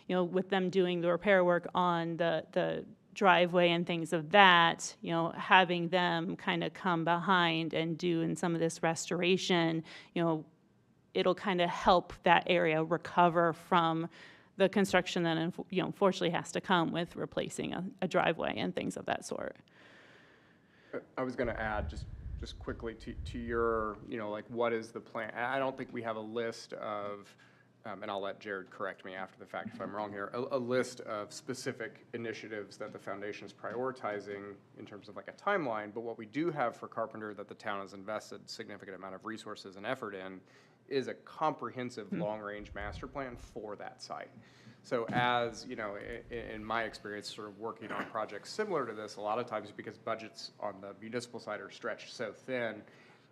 with them doing the repair work on the driveway and things of that, having them kind of come behind and doing some of this restoration, it'll kind of help that area recover from the construction that, unfortunately has to come with replacing a driveway and things of that sort. I was going to add, just quickly to your, like, what is the plan? I don't think we have a list of, and I'll let Jared correct me after the fact if I'm wrong here, a list of specific initiatives that the foundation is prioritizing in terms of like a timeline. But what we do have for Carpenter that the town has invested significant amount of resources and effort in is a comprehensive long-range master plan for that site. So as, in my experience, sort of working on projects similar to this, a lot of times because budgets on the municipal side are stretched so thin,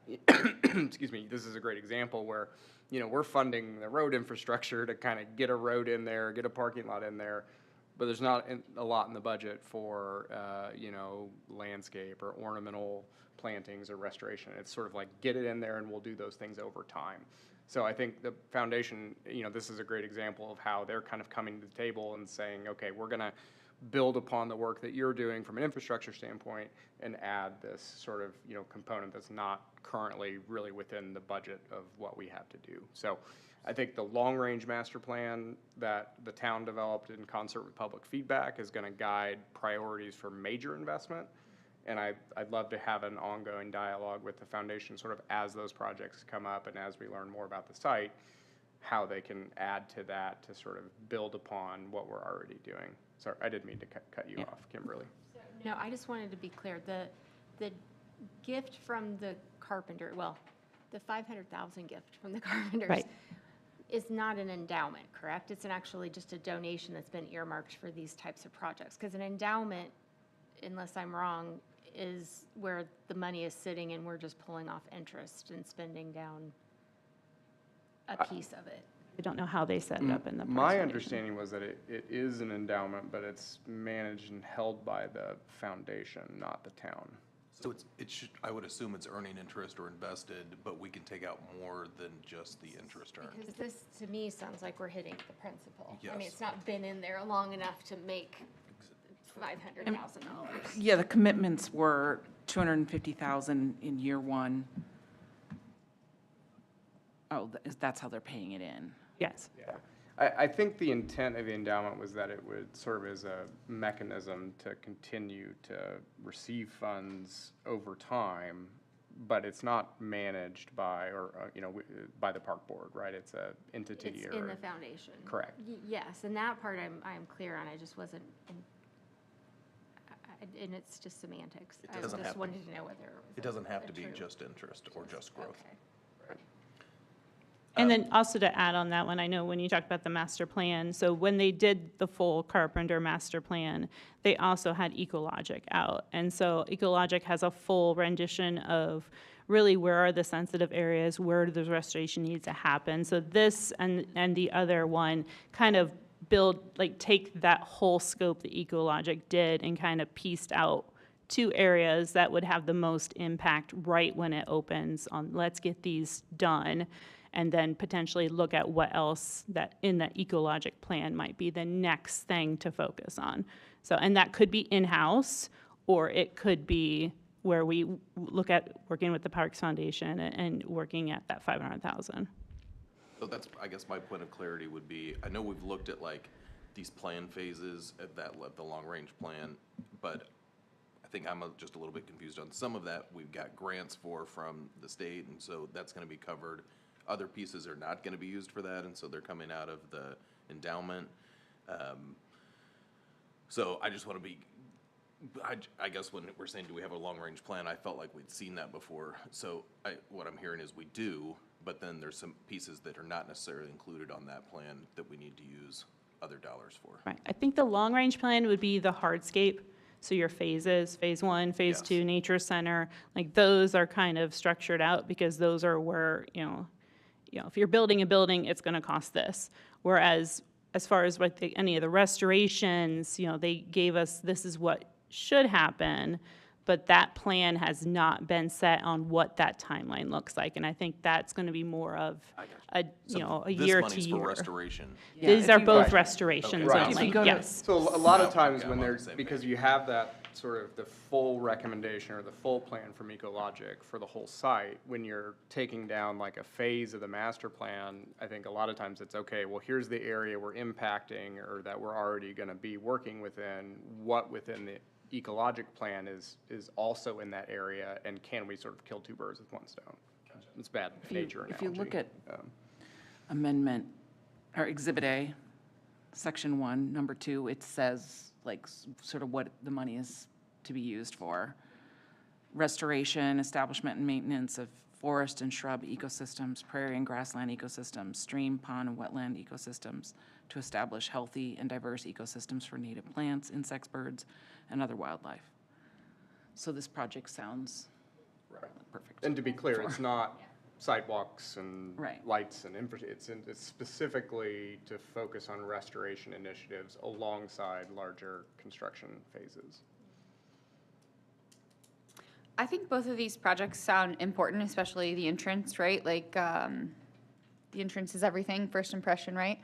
excuse me, this is a great example where, we're funding the road infrastructure to kind of get a road in there, get a parking lot in there, but there's not a lot in the budget for, landscape or ornamental plantings or restoration. It's sort of like, get it in there and we'll do those things over time. So I think the foundation, this is a great example of how they're kind of coming to the table and saying, okay, we're going to build upon the work that you're doing from an infrastructure standpoint and add this sort of, component that's not currently really within the budget of what we have to do. So I think the long-range master plan that the town developed in concert with public feedback is going to guide priorities for major investment. And I'd love to have an ongoing dialogue with the foundation, sort of as those projects come up and as we learn more about the site, how they can add to that to sort of build upon what we're already doing. Sorry, I didn't mean to cut you off, Kimberly. No, I just wanted to be clear, the gift from the carpenter, well, the 500,000 gift from the carpenters Right. is not an endowment, correct? It's actually just a donation that's been earmarked for these types of projects. Because an endowment, unless I'm wrong, is where the money is sitting and we're just pulling off interest and spending down a piece of it. I don't know how they set it up in the. Parks My Foundation. understanding was that it is an endowment, but it's managed and held by the foundation, not the town. So it should, I would assume it's earning interest or invested, but we can take out more than just the interest earned. Because this, to me, sounds like we're hitting the principal. I mean, Yes. it's not been in there long enough to make $500,000. Yeah, the commitments were 250,000 in year one. Oh, that's how they're paying it in. Yes. Yeah. I think the intent of the endowment was that it would serve as a mechanism to continue to receive funds over time, but it's not managed by, by the park board, right? It's a entity It's or. in the foundation. Correct. Yes, and that part I'm clear on, I just wasn't, and it's just semantics. I doesn't have just to wanted to know whether it was. It doesn't have a to be true- just interest or just growth. Okay. And then also to add on that one, I know when you talked about the master plan, so when they did the full Carpenter master plan, they also had Ecologic out. And so Ecologic has a full rendition of really where are the sensitive areas, where the restoration needs to happen. So this and the other one kind of take that whole scope that Ecologic did and kind of pieced out 2 areas that would have the most impact right when it opens on, let's get these done, and then potentially look at what else that in that Ecologic plan might be the next thing to focus on. So, and that could be in-house, or it could be where we look at working with the Parks Foundation and working at that 500,000. So that's, I guess my point of clarity would be, I know we've looked at like these plan phases at the long-range plan, but I think I'm just a little bit confused on some of that. We've got grants from the state, and so that's gonna be covered. Other pieces are not gonna be used for that, and so they're coming out of the endowment. So I just wanna be, I guess when we're saying, do we have a long-range plan, I felt like we'd seen that before. So what I'm hearing is we do, but then there's some pieces that are not necessarily included on that plan that we need to use other dollars for. Right. I think the long-range plan would be the hardscape. So your phases, phase 1, phase Yes. 2, nature center, like those are kind of structured out because those are where, if you're building a building, it's going to cost this. Whereas as far as any of the restorations, they gave us, this is what should happen, but that plan has not been set on what that timeline looks like. And I think that's going to be more of a So year to This money's year. for restoration. Yeah, These if are you both go- restorations Right. If you only, go to- yes. So a lot of Okay, times I'm when on the there's, same because page. you have that sort of the full recommendation or the full plan from Ecologic for the whole site, when you're taking down like a phase of the master plan, I think a lot of times it's, okay, well, here's the area we're impacting or that we're already gonna be working within, what within the ecologic plan is also in that area, and can we sort of kill 2 birds with 1 stone? It's bad nature If you look analogy. at amendment, or Exhibit A, Section 1, Number 2, it says, sort of what the money is to be used for. Restoration, establishment, and maintenance of forest and shrub ecosystems, prairie and grassland ecosystems, stream, pond, and wetland ecosystems, to establish healthy and diverse ecosystems for native plants, insects, birds, and other wildlife. So this project sounds perfect. And to be clear, it's not sidewalks and Right. lights and it's specifically to focus on restoration initiatives alongside larger construction phases. I think both of these projects sound important, especially the entrance, right? Like, the entrance is everything, first impression, right?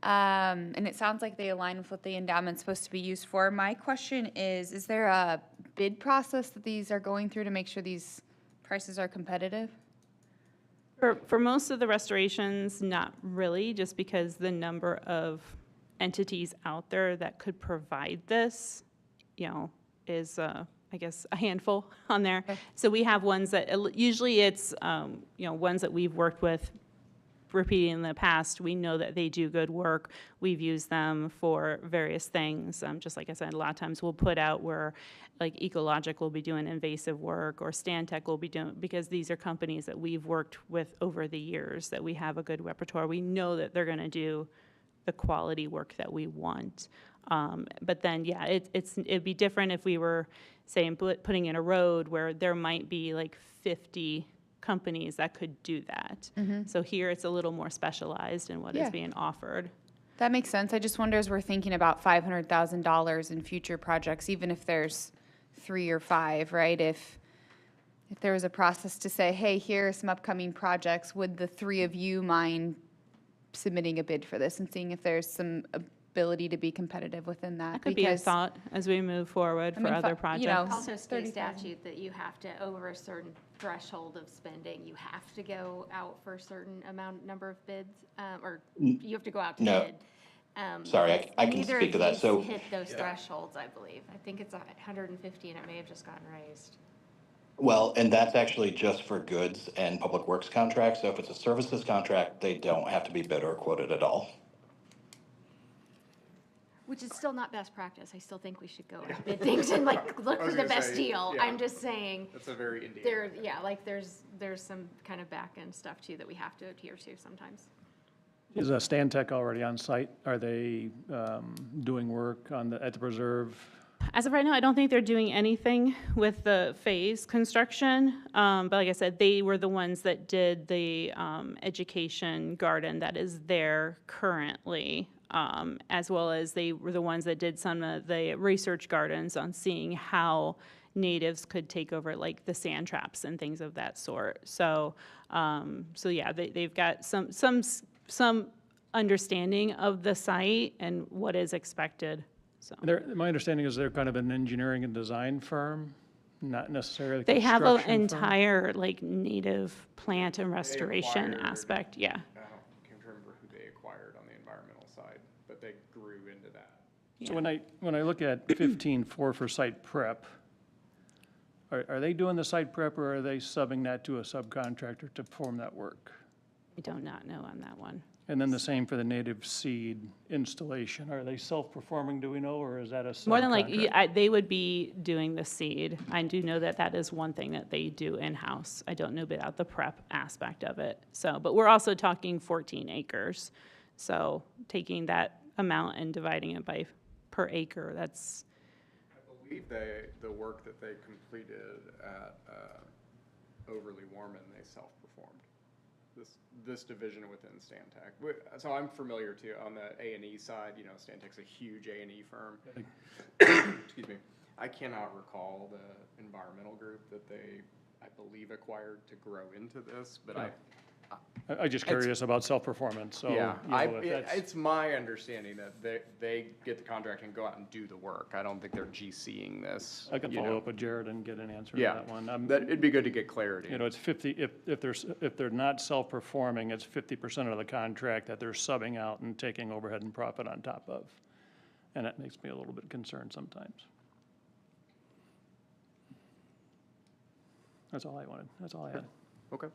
And it sounds like they align with what the endowment's supposed to be used for. My question is there a bid process that these are going through to make sure these prices are competitive? For most of the restorations, not really, just because the number of entities out there that could provide this, is, I I guess, a handful on there. So we have ones that, usually it's, ones that we've worked with repeating in the past. We know that they do good work. We've used them for various things. Just like I said, a lot of times we'll put out where like Ecologic will be doing invasive work or Stantec will be doing, because these are companies that we've worked with over the years, that we have a good repertoire. We know that they're going to do the quality work that we want. But then, yeah, it'd be different if we were, saying, putting in a road where there might be like 50 companies that could do that. So here it's a little more specialized in what is Yeah. being offered. That makes sense. I just wonder, as we're thinking about $500,000 in future projects, even if there's 3 or 5, right? If there was a process to say, hey, here are some upcoming projects, would the 3 of you mind submitting a bid for this and seeing if there's some ability to be competitive within that? That could be a Because, thought as we move forward I for mean, other you projects. know, Also state 30,000. statute that you have to, over a certain threshold of spending, you have to go out for a certain number of bids, or you have to go out to No. bid. Sorry, I can Neither speak of to that. these So- hit those thresholds, I believe. I think it's 150 and it may have just gotten raised. Well, and that's actually just for goods and public works contracts. So if it's a services contract, they don't have to be bid or quoted at all. Which is still not best practice. I still think we should go and bid things and like look I for was the gonna best say, deal. yeah. I'm just saying, That's a very Indiana. there's some kind of back end stuff too that we have to adhere to sometimes. Is Stantec already on site? Are they doing work at the preserve? As of right now, I don't think they're doing anything with the phase construction. But like I said, they were the ones that did the education garden that is there currently, as well as they were the ones that did some of the research gardens on seeing how natives could take over like the sand traps and things of that sort. So, yeah, they've got some understanding of the site and what is expected. So My understanding is they're kind of an engineering and design firm, not necessarily a they have an construction firm. entire like native plant and restoration acquired- aspect. Yeah. Can't remember who they acquired on the environmental side, but they grew into that. So when I look at 15.4 for site prep, are they doing the site prep or are they subbing that to a subcontractor to perform that work? I do not know on that one. And then the same for the native seed installation. Are they self-performing, do we know, or is that a subcontract? More than likely, they would be doing the seed. I do know that that is one thing that they do in-house. I don't know about the prep aspect of it. So, but we're also talking 14 acres. So taking that amount and dividing it by per acre, that's, I believe the work that they completed at Overly Warman, they self-performed. This division within Stantec. So I'm familiar too on the A&E side. You know, Stantec's a huge A&E firm. Excuse me. I cannot recall the environmental group that they, I believe, acquired to grow into this, but I'm just curious about self-performance, so. yeah, you know, if that's- it's my understanding that they get the contract and go out and do the work. I don't think they're GCing this. I can you follow know. up with Jared and get an answer to Yeah, that one. it'd be good to get clarity. You know, it's 50, if they're not self-performing, it's 50% of the contract that they're subbing out and taking overhead and profit on top of. And that makes me a little bit concerned sometimes. That's all I wanted, that's all I had. Okay.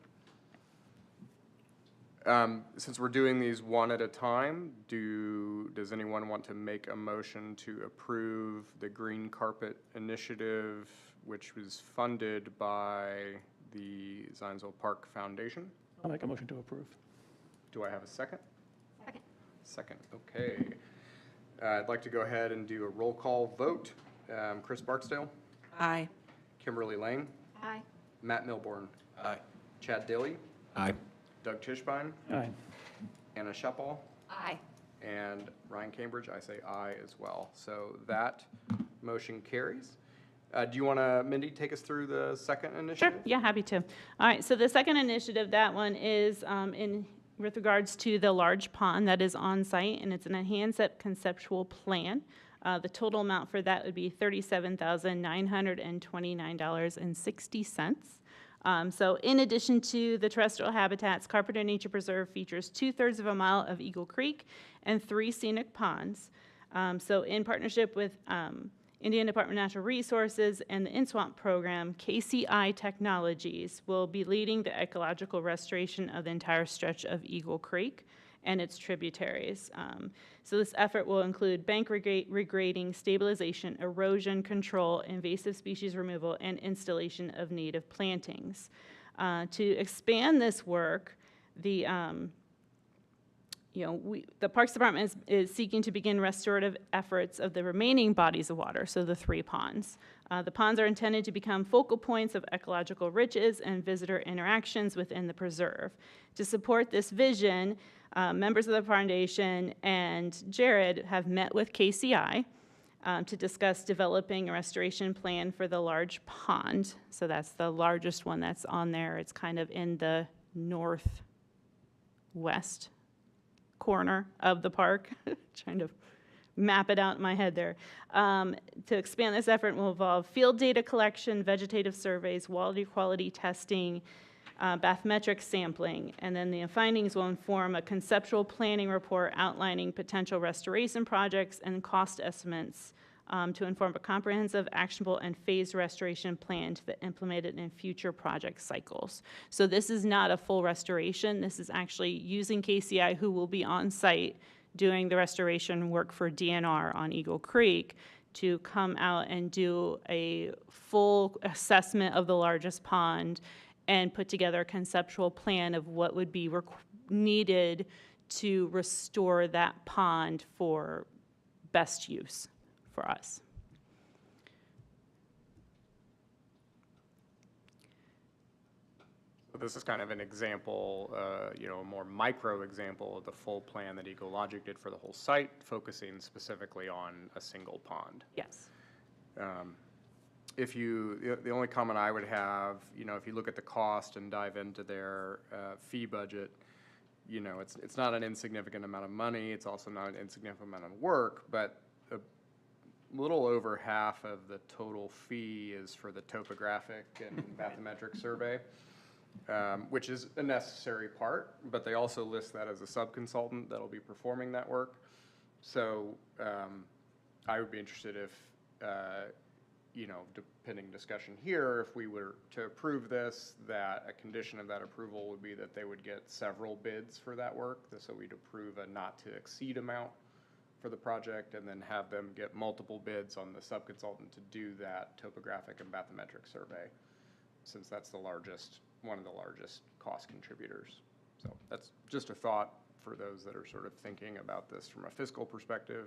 Since we're doing these one at a time, does anyone want to make a motion to approve the Green Carpet Initiative, which was funded by the Zionsville Park Foundation? I'll make a motion to approve. Do I have a second? Second. Second, okay. I'd like to go ahead and do a roll call vote. Chris Barksdale, Aye. Kimberly Lane, Aye. Matt Milborn, Aye. Chad Dilly, Aye. Doug Tischbein, Aye. Anna Sheppel, Aye. and Ryan Cambridge. I say aye as well. So that motion carries. Do you want to, Mindy, take us through the second sure, initiative? yeah, happy to. All right, so the second initiative, that one is with regards to the large pond that is on site, and it's an enhanced conceptual plan. The total amount for that would be $37,929.60. So in addition to the terrestrial habitats, Carpenter Nature Preserve features 2/3 of a mile of Eagle Creek and 3 scenic ponds. So in partnership with Indiana Department of Natural Resources and the InSwamp program, KCI Technologies, will be leading the ecological restoration of the entire stretch of Eagle Creek and its tributaries. So this effort will include bank regrading, stabilization, erosion control, invasive species removal, and installation of native plantings. To expand this work, the Parks Department is seeking to begin restorative efforts of the remaining bodies of water, so the 3 ponds. The ponds are intended to become focal points of ecological riches and visitor interactions within the preserve. To support this vision, members of the foundation and Jared have met with KCI to discuss developing a restoration plan for the large pond. So that's the largest one that's on there. It's kind of in the northwest corner of the park. Trying to map it out in my head there. To expand this effort will involve field data collection, vegetative surveys, water quality testing, bathymetric sampling, and then the findings will inform a conceptual planning report outlining potential restoration projects and cost estimates to inform a comprehensive, actionable, and phased restoration plan to be implemented in future project cycles. So this is not a full restoration. This is actually using KCI, who will be on site doing the restoration work for DNR on Eagle Creek, to come out and do a full assessment of the largest pond and put together a conceptual plan of what would be needed to restore that pond for best use for us. So this is kind of an example, a more micro example of the full plan that Ecologic did for the whole site, focusing specifically on a single pond. Yes. The only comment I would have, if you look at the cost and dive into their fee budget, it's not an insignificant amount of money. It's also not an insignificant amount of work, but a little over half of the total fee is for the topographic and bathymetric survey, which is a necessary part, but they also list that as a sub-consultant that'll be performing that work. So I would be interested if, depending discussion here, if we were to approve this, that a condition of that approval would be that they would get several bids for that work. So we'd approve a not to exceed amount for the project and then have them get multiple bids on the sub-consultant to do that topographic and bathymetric survey, since that's one of the largest cost contributors. So that's just a thought for those that are sort of thinking about this from a fiscal perspective.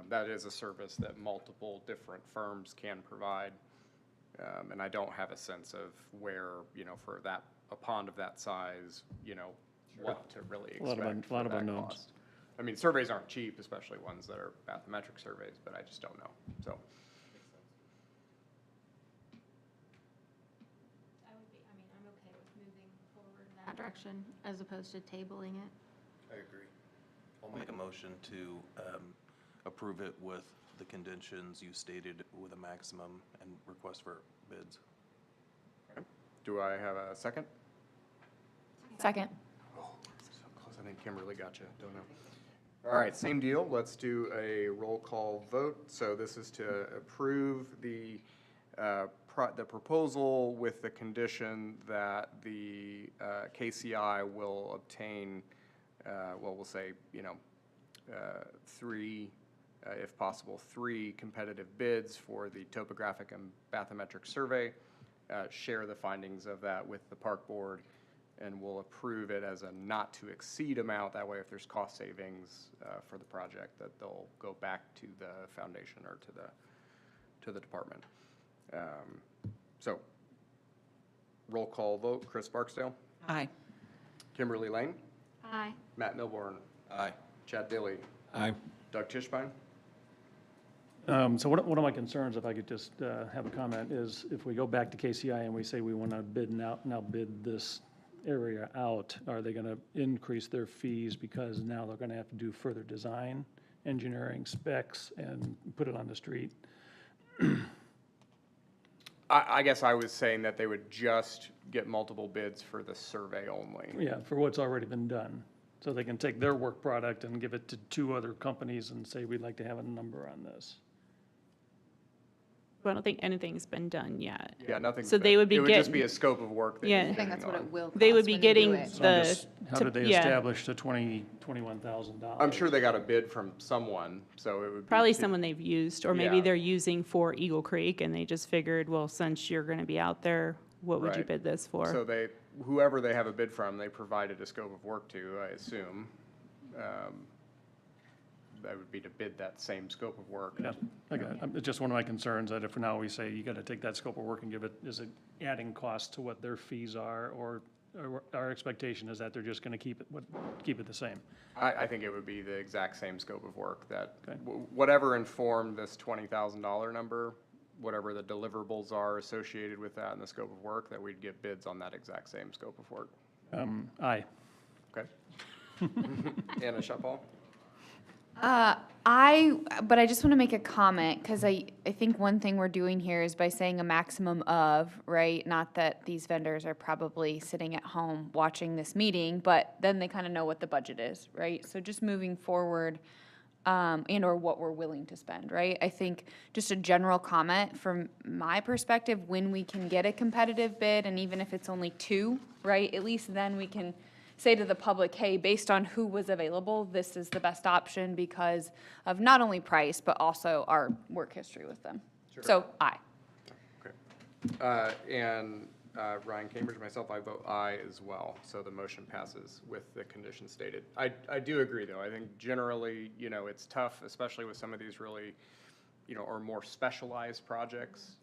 That is a service that multiple different firms can provide, and I don't have a sense of where, for a pond of that size, what to really expect for that cost. I mean, surveys aren't cheap, especially ones that are bathymetric surveys, but I just don't know, so. I'm okay with moving forward in that direction as opposed to tabling it. I agree. I'll make a motion to approve it with the conditions you stated with a maximum and request for bids. Okay. Do I have a second? Second. Oh, so close. I think Kimberly got you. Don't know. All right, same deal. Let's do a roll call vote. So this is to approve the proposal with the condition that the KCI will obtain, we'll say, three, if possible, 3 competitive bids for the topographic and bathymetric survey, share the findings of that with the park board, and we'll approve it as a not to exceed amount. That way, if there's cost savings for the project, that they'll go back to the foundation or to the department. So, roll call vote. Chris Barksdale. Aye. Kimberly Lane. Aye. Matt Milborn. Aye. Chad Dilly. Aye. Doug Tischbein. So one of my concerns, if I could just have a comment, is if we go back to KCI and we say we want to now bid this area out, are they going to increase their fees because now they're going to have to do further design, engineering, specs, and put it on the street? I guess I was saying that they would just get multiple bids for the survey only. Yeah, for what's already been done. So they can take their work product and give it to 2 other companies and say, we'd like to have a number on this. I don't think anything's been done yet. Yeah, nothing. So they would be It would just be getting- a scope of work that Yeah. he's I think that's bidding what on. it will cost They would be when they do getting it. So I'm the, just- How to- did they yeah. establish the $21,000? I'm sure they got a bid from someone, so it would be. Probably someone they've used, or maybe Yeah. they're using for Eagle Creek, and they just figured, well, since you're gonna be out there, what would you Right. bid this for? So they, whoever they have a bid from, they provided a scope of work to, I assume. That would be to bid that same scope of work. Yeah, okay. It's just one of my concerns that if now we say you got to take that scope of work and give it, is it adding cost to what their fees are? Or our expectation is that they're just going to keep it the same? I think it would be the exact same scope of work that, Okay. whatever informed this $20,000 number, whatever the deliverables are associated with that and the scope of work, that we'd get bids on that exact same scope of work. Aye. Okay? Anna Shepall? But I just want to make a comment, because I think one thing we're doing here is by saying a maximum of, right? Not that these vendors are probably sitting at home watching this meeting, but then they kind of know what the budget is, right? So just moving forward, and or what we're willing to spend, right? I think just a general comment from my perspective, when we can get a competitive bid, and even if it's only 2, right? At least then we can say to the public, hey, based on who was available, this is the best option because of not only price, but also our work history with them. So, aye. Okay. And Ryan Cambridge, myself, I vote aye as well, so the motion passes with the conditions stated. I do agree, though. I think generally, it's tough, especially with some of these really, or more specialized projects.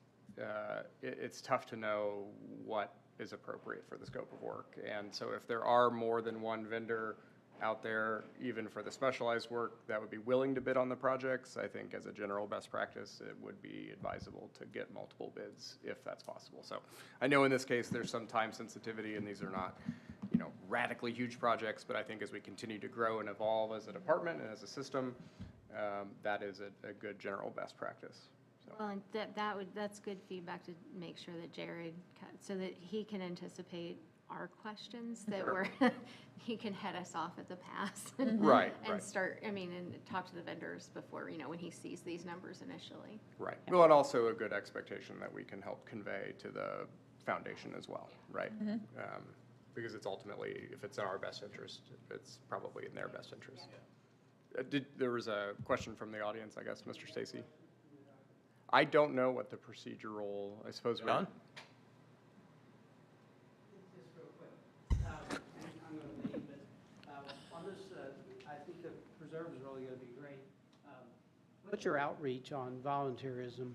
It's tough to know what is appropriate for the scope of work. And so if there are more than one vendor out there, even for the specialized work, that would be willing to bid on the projects, I think as a general best practice, it would be advisable to get multiple bids if that's possible. So I know in this case, there's some time sensitivity and these are not, radically huge projects, but I think as we continue to grow and evolve as a department and as a system, that is a good general best practice. So. Well, and that's good feedback to make sure that Jared, so that he can anticipate our questions, that he can head us off at the pass. Right. And start, and talk to the vendors before, when he sees these numbers initially. Right. Well, and also a good expectation that we can help convey to the foundation as well, right? Because it's ultimately, if it's in our best interest, it's probably in their best interest. There was a question from the audience, I guess, Mr. Stacy. I don't know what the procedural, I suppose. Don? Just real quick, I'm going to leave, but on this, I think the preserve is really going to be great. What's your outreach on volunteerism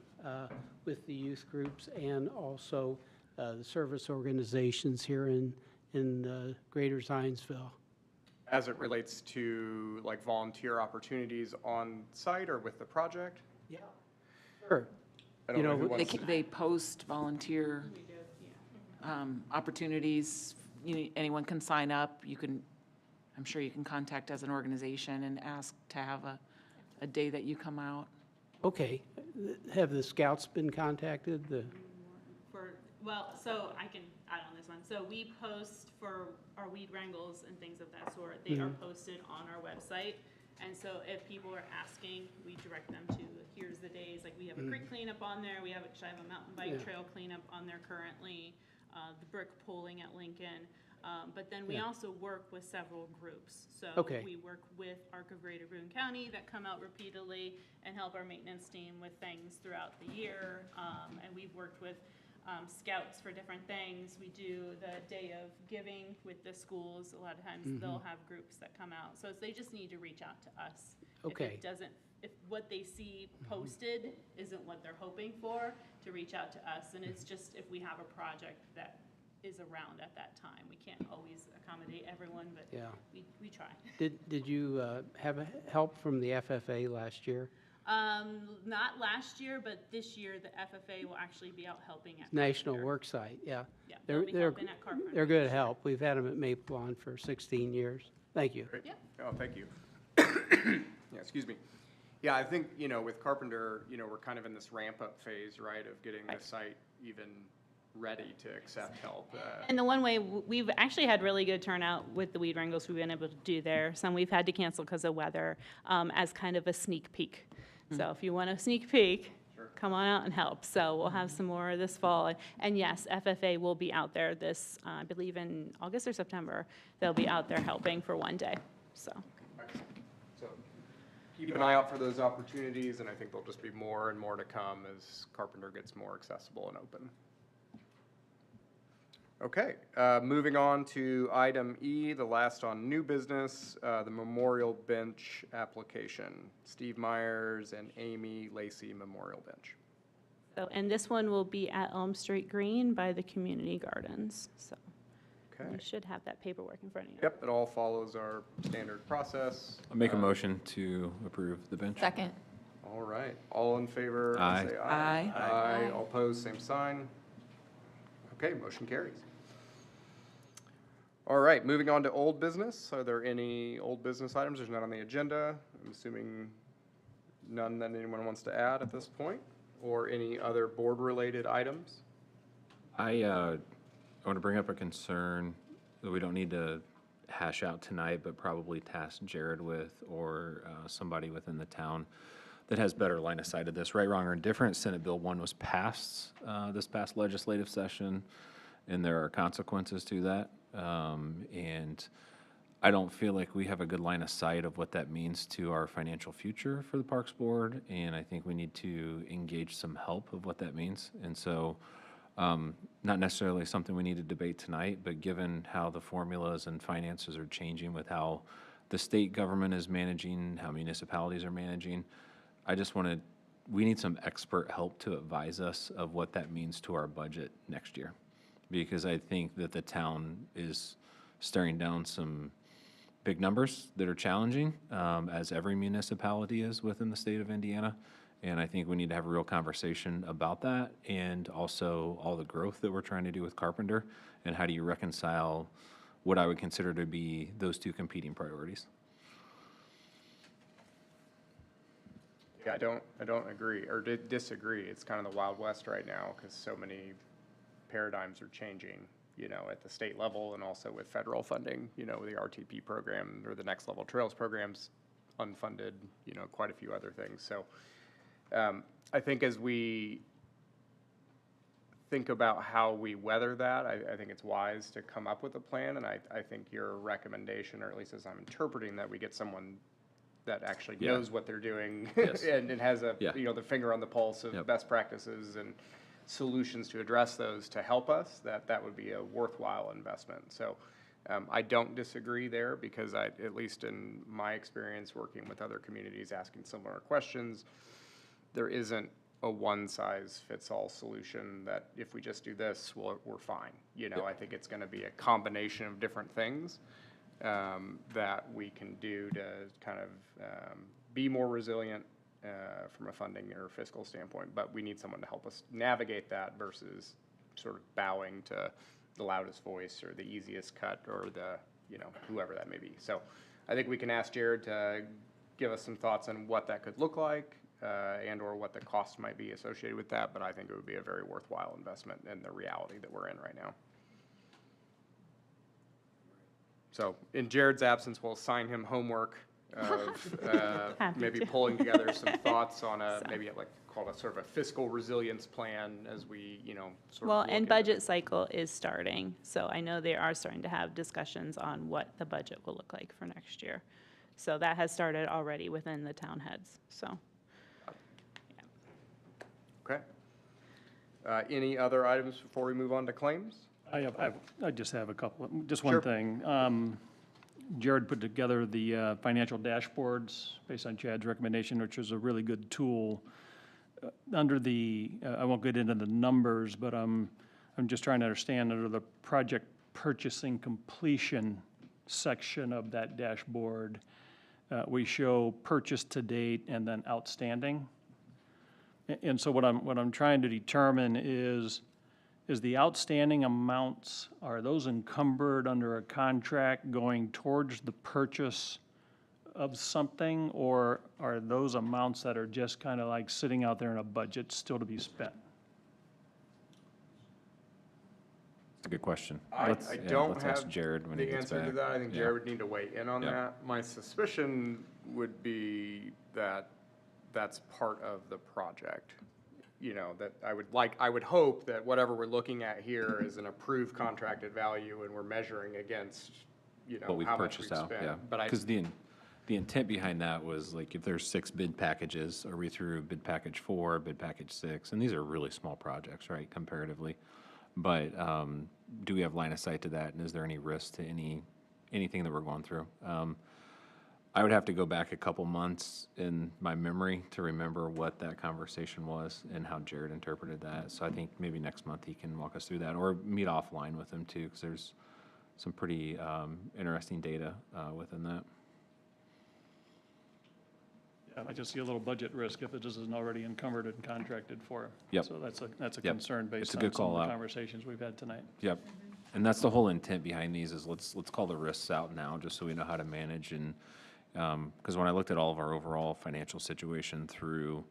with the youth groups and also the service organizations here in Greater Zionsville? As it relates to like volunteer opportunities on site or with the project? Yeah. Sure. I don't know who They, wants ca- they post volunteer opportunities. Anyone can sign up. I'm sure you can contact as an organization and ask to have a day that you come out. Okay. Have the scouts been contacted? So I can add on this one. So we post for our weed wrangles and things of that sort. They are posted on our website. And so if people are asking, we direct them to, here's the days, like we have a creek cleanup on there, I have a mountain bike trail cleanup on there currently, the brick pulling at Lincoln. But then we also work with several groups. So we work with ARC of Greater Boone County that come out repeatedly and help our maintenance team with things throughout the year. And we've worked with scouts for different things. We do the day of giving with the schools. A lot of times they'll have groups that come out. So they just need to reach out to us. Okay. If what they see posted isn't what they're hoping for, to reach out to us. And it's just if we have a project that is around at that time. We can't always accommodate everyone, but we try. Did you have help from the FFA last year? Not last year, but this year the FFA will actually be out helping at National Carpenter. Worksite, yeah. Yeah, they'll be helping at Carpenter They're good this year. help. We've had them at Maple Lawn for 16 years. Thank you. Great. Oh, thank you. Yeah, excuse me. Yeah, I think, with Carpenter, we're kind of in this ramp-up phase, right, of getting the site even ready to accept help. And the one way, we've actually had really good turnout with the weed wrangles we've been able to do there. Some we've had to cancel because of weather, as kind of a sneak peek. So if you want a sneak peek, come on out and help. So we'll have some more this fall. And yes, FFA will be out there this, I believe in August or September. They'll be out there helping for one day, so. So keep an eye out for those opportunities, and I think there'll just be more and more to come as Carpenter gets more accessible and open. Okay, moving on to item E, the last on new business, the memorial bench application. Steve Myers and Amy Lacey Memorial Bench. So, and this one will be at Elm Street Green by the community gardens, so. Okay. You should have that paperwork in front of you. Yep, it all follows our standard process. I'll make a motion to approve the bench. Second. All right, all in favor, Aye. say Aye. aye. Aye, all opposed, same sign. Okay, motion carries. All right, moving on to old business. Are there any old business items? There's none on the agenda. I'm assuming none that anyone wants to add at this point, or any other board-related items? I want to bring up a concern that we don't need to hash out tonight, but probably task Jared with, or somebody within the town that has better line of sight of this. Right, wrong, or indifferent, Senate Bill 1 was passed this past legislative session, and there are consequences to that. And I don't feel like we have a good line of sight of what that means to our financial future for the Parks Board, and I think we need to engage some help of what that means. And so, not necessarily something we need to debate tonight, but given how the formulas and finances are changing with how the state government is managing, how municipalities are managing, I just we need some expert help to advise us of what that means to our budget next year. Because I think that the town is staring down some big numbers that are challenging, as every municipality is within the state of Indiana. And I think we need to have a real conversation about that, and also all the growth that we're trying to do with Carpenter, and how do you reconcile what I would consider to be those two competing priorities. Yeah, I don't agree, or disagree. It's kind of the Wild West right now, because so many paradigms are changing, you know, at the state level and also with federal funding, you know, the RTP program or the Next Level Trails programs, unfunded, you know, quite a few other things. So I think as we think about how we weather that, I think it's wise to come up with a plan. And I think your recommendation, or at least as I'm interpreting that, we get someone that actually knows what they're doing and has a, you know, the finger on the pulse of best practices and solutions to address those to help us, that would be a worthwhile investment. So I don't disagree there, because at least in my experience working with other communities asking similar questions, there isn't a one-size-fits-all solution that if we just do this, we're fine. You know, I think it's going to be a combination of different things that we can do to kind of be more resilient from a funding or fiscal standpoint, but we need someone to help us navigate that versus sort of bowing to the loudest voice or the easiest cut or the, you know, whoever that may be. So I think we can ask Jared to give us some thoughts on what that could look like and or what the cost might be associated with that, but I think it would be a very worthwhile investment in the reality that we're in right now. So in Jared's absence, we'll assign him homework of maybe pulling together some thoughts on maybe like called a sort of a fiscal resilience plan as we, you know, sort of. Well, look and into budget cycle is starting, so I know they are starting to have discussions on what the budget will look like for next year. So that has started already within the town heads, so. Okay. Any other items before we move on to claims? I just have a couple, just one thing. Jared put together the financial dashboards based on Chad's recommendation, which is a really good tool. Under the, I won't get into the numbers, but I'm just trying to understand under the project purchasing completion section of that dashboard, we show purchase to date and then outstanding. And so what I'm trying to determine is the outstanding amounts, are those encumbered under a contract going towards the purchase of something, or are those amounts that are just kind of like sitting out there in a budget still to be spent? That's a good question. I don't let's have ask Jared when he the gets answer to back. that. I think Yeah. Jared would need to weigh in on Yeah. that. My suspicion would be that that's part of the project. you know, that I would hope that whatever we're looking at here is an approved contracted value and we're measuring against, you know, What we've how much we've purchased out, spent. yeah. But Because the intent behind that was like, if there's 6 bid packages, are we through bid package 4, bid package 6? And these are really small projects, right, comparatively. But do we have line of sight to that? And is there any risk to anything that we're going through? I would have to go back a couple months in my memory to remember what that conversation was and how Jared interpreted that. So I think maybe next month he can walk us through that, or meet offline with him too, because there's some pretty interesting data within that. Yeah, I just see a little budget risk if it just isn't already encumbered and contracted for. Yep. So that's a Yep. concern It's based a on good some of call the out. conversations we've had tonight. Yep. And that's the whole intent behind these, is let's call the risks out now, just so we know how to manage. And because when I looked at all of our overall financial situation through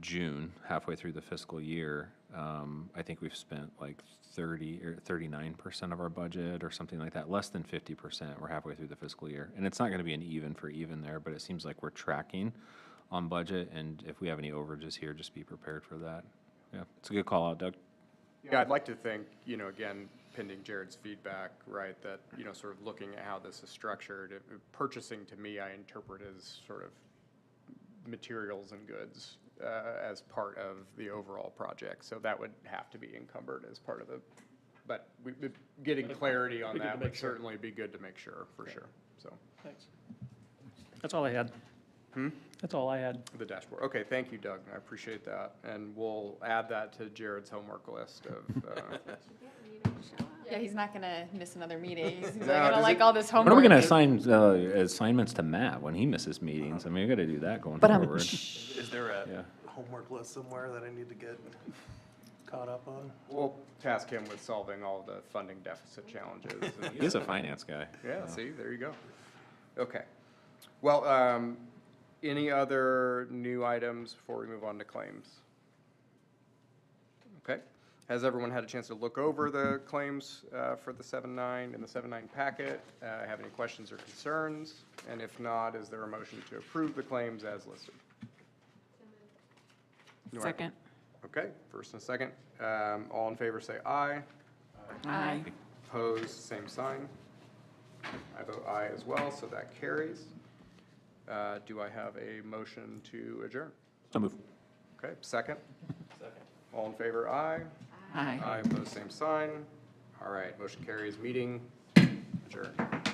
June, halfway through the fiscal year, I think we've spent like 30 or 39% of our budget or something like that, less than 50%. We're halfway through the fiscal year. And it's not going to be an even for even there, but it seems like we're tracking on budget. And if we have any overages here, just be prepared for that. Yeah, it's a good call out, Doug. Yeah, I'd like to think, you know, again, pending Jared's feedback, right, that, you know, sort of looking at how this is structured, purchasing to me, I interpret as sort of materials and goods as part of the overall project. So that would have to be encumbered as part of the, but getting clarity on Be good to that make would sure. certainly be good to make sure, for sure, so. Thanks. That's all I had. That's all I had. The dashboard. Okay, thank you, Doug. I appreciate that. And we'll add that to Jared's homework list of, Yeah, he's not gonna miss another meeting. He's No, gonna does like it- all this When homework. are we going to assign assignments to Matt when he misses meetings? I mean, we got to do that going forward. Is there a Yeah. homework list somewhere that I need to get caught up on? we'll task him with solving all the funding deficit challenges. and- He's a finance guy. Yeah, see, there you go. Okay. Well, any other new items before we move on to claims? Okay. Has everyone had a chance to look over the claims for the 7-9 and the 7-9 packet? Have any questions or concerns? And if not, is there a motion to approve the claims as listed? Do I- Second. Okay, first and a second. All in favor say aye. Aye. Opposed, same sign. I vote aye as well, so that carries. Do I have a motion to adjourn? So move. Okay, second? Second. All in favor, aye. Aye. Aye, opposed, same sign. All right, motion carries. Meeting adjourned.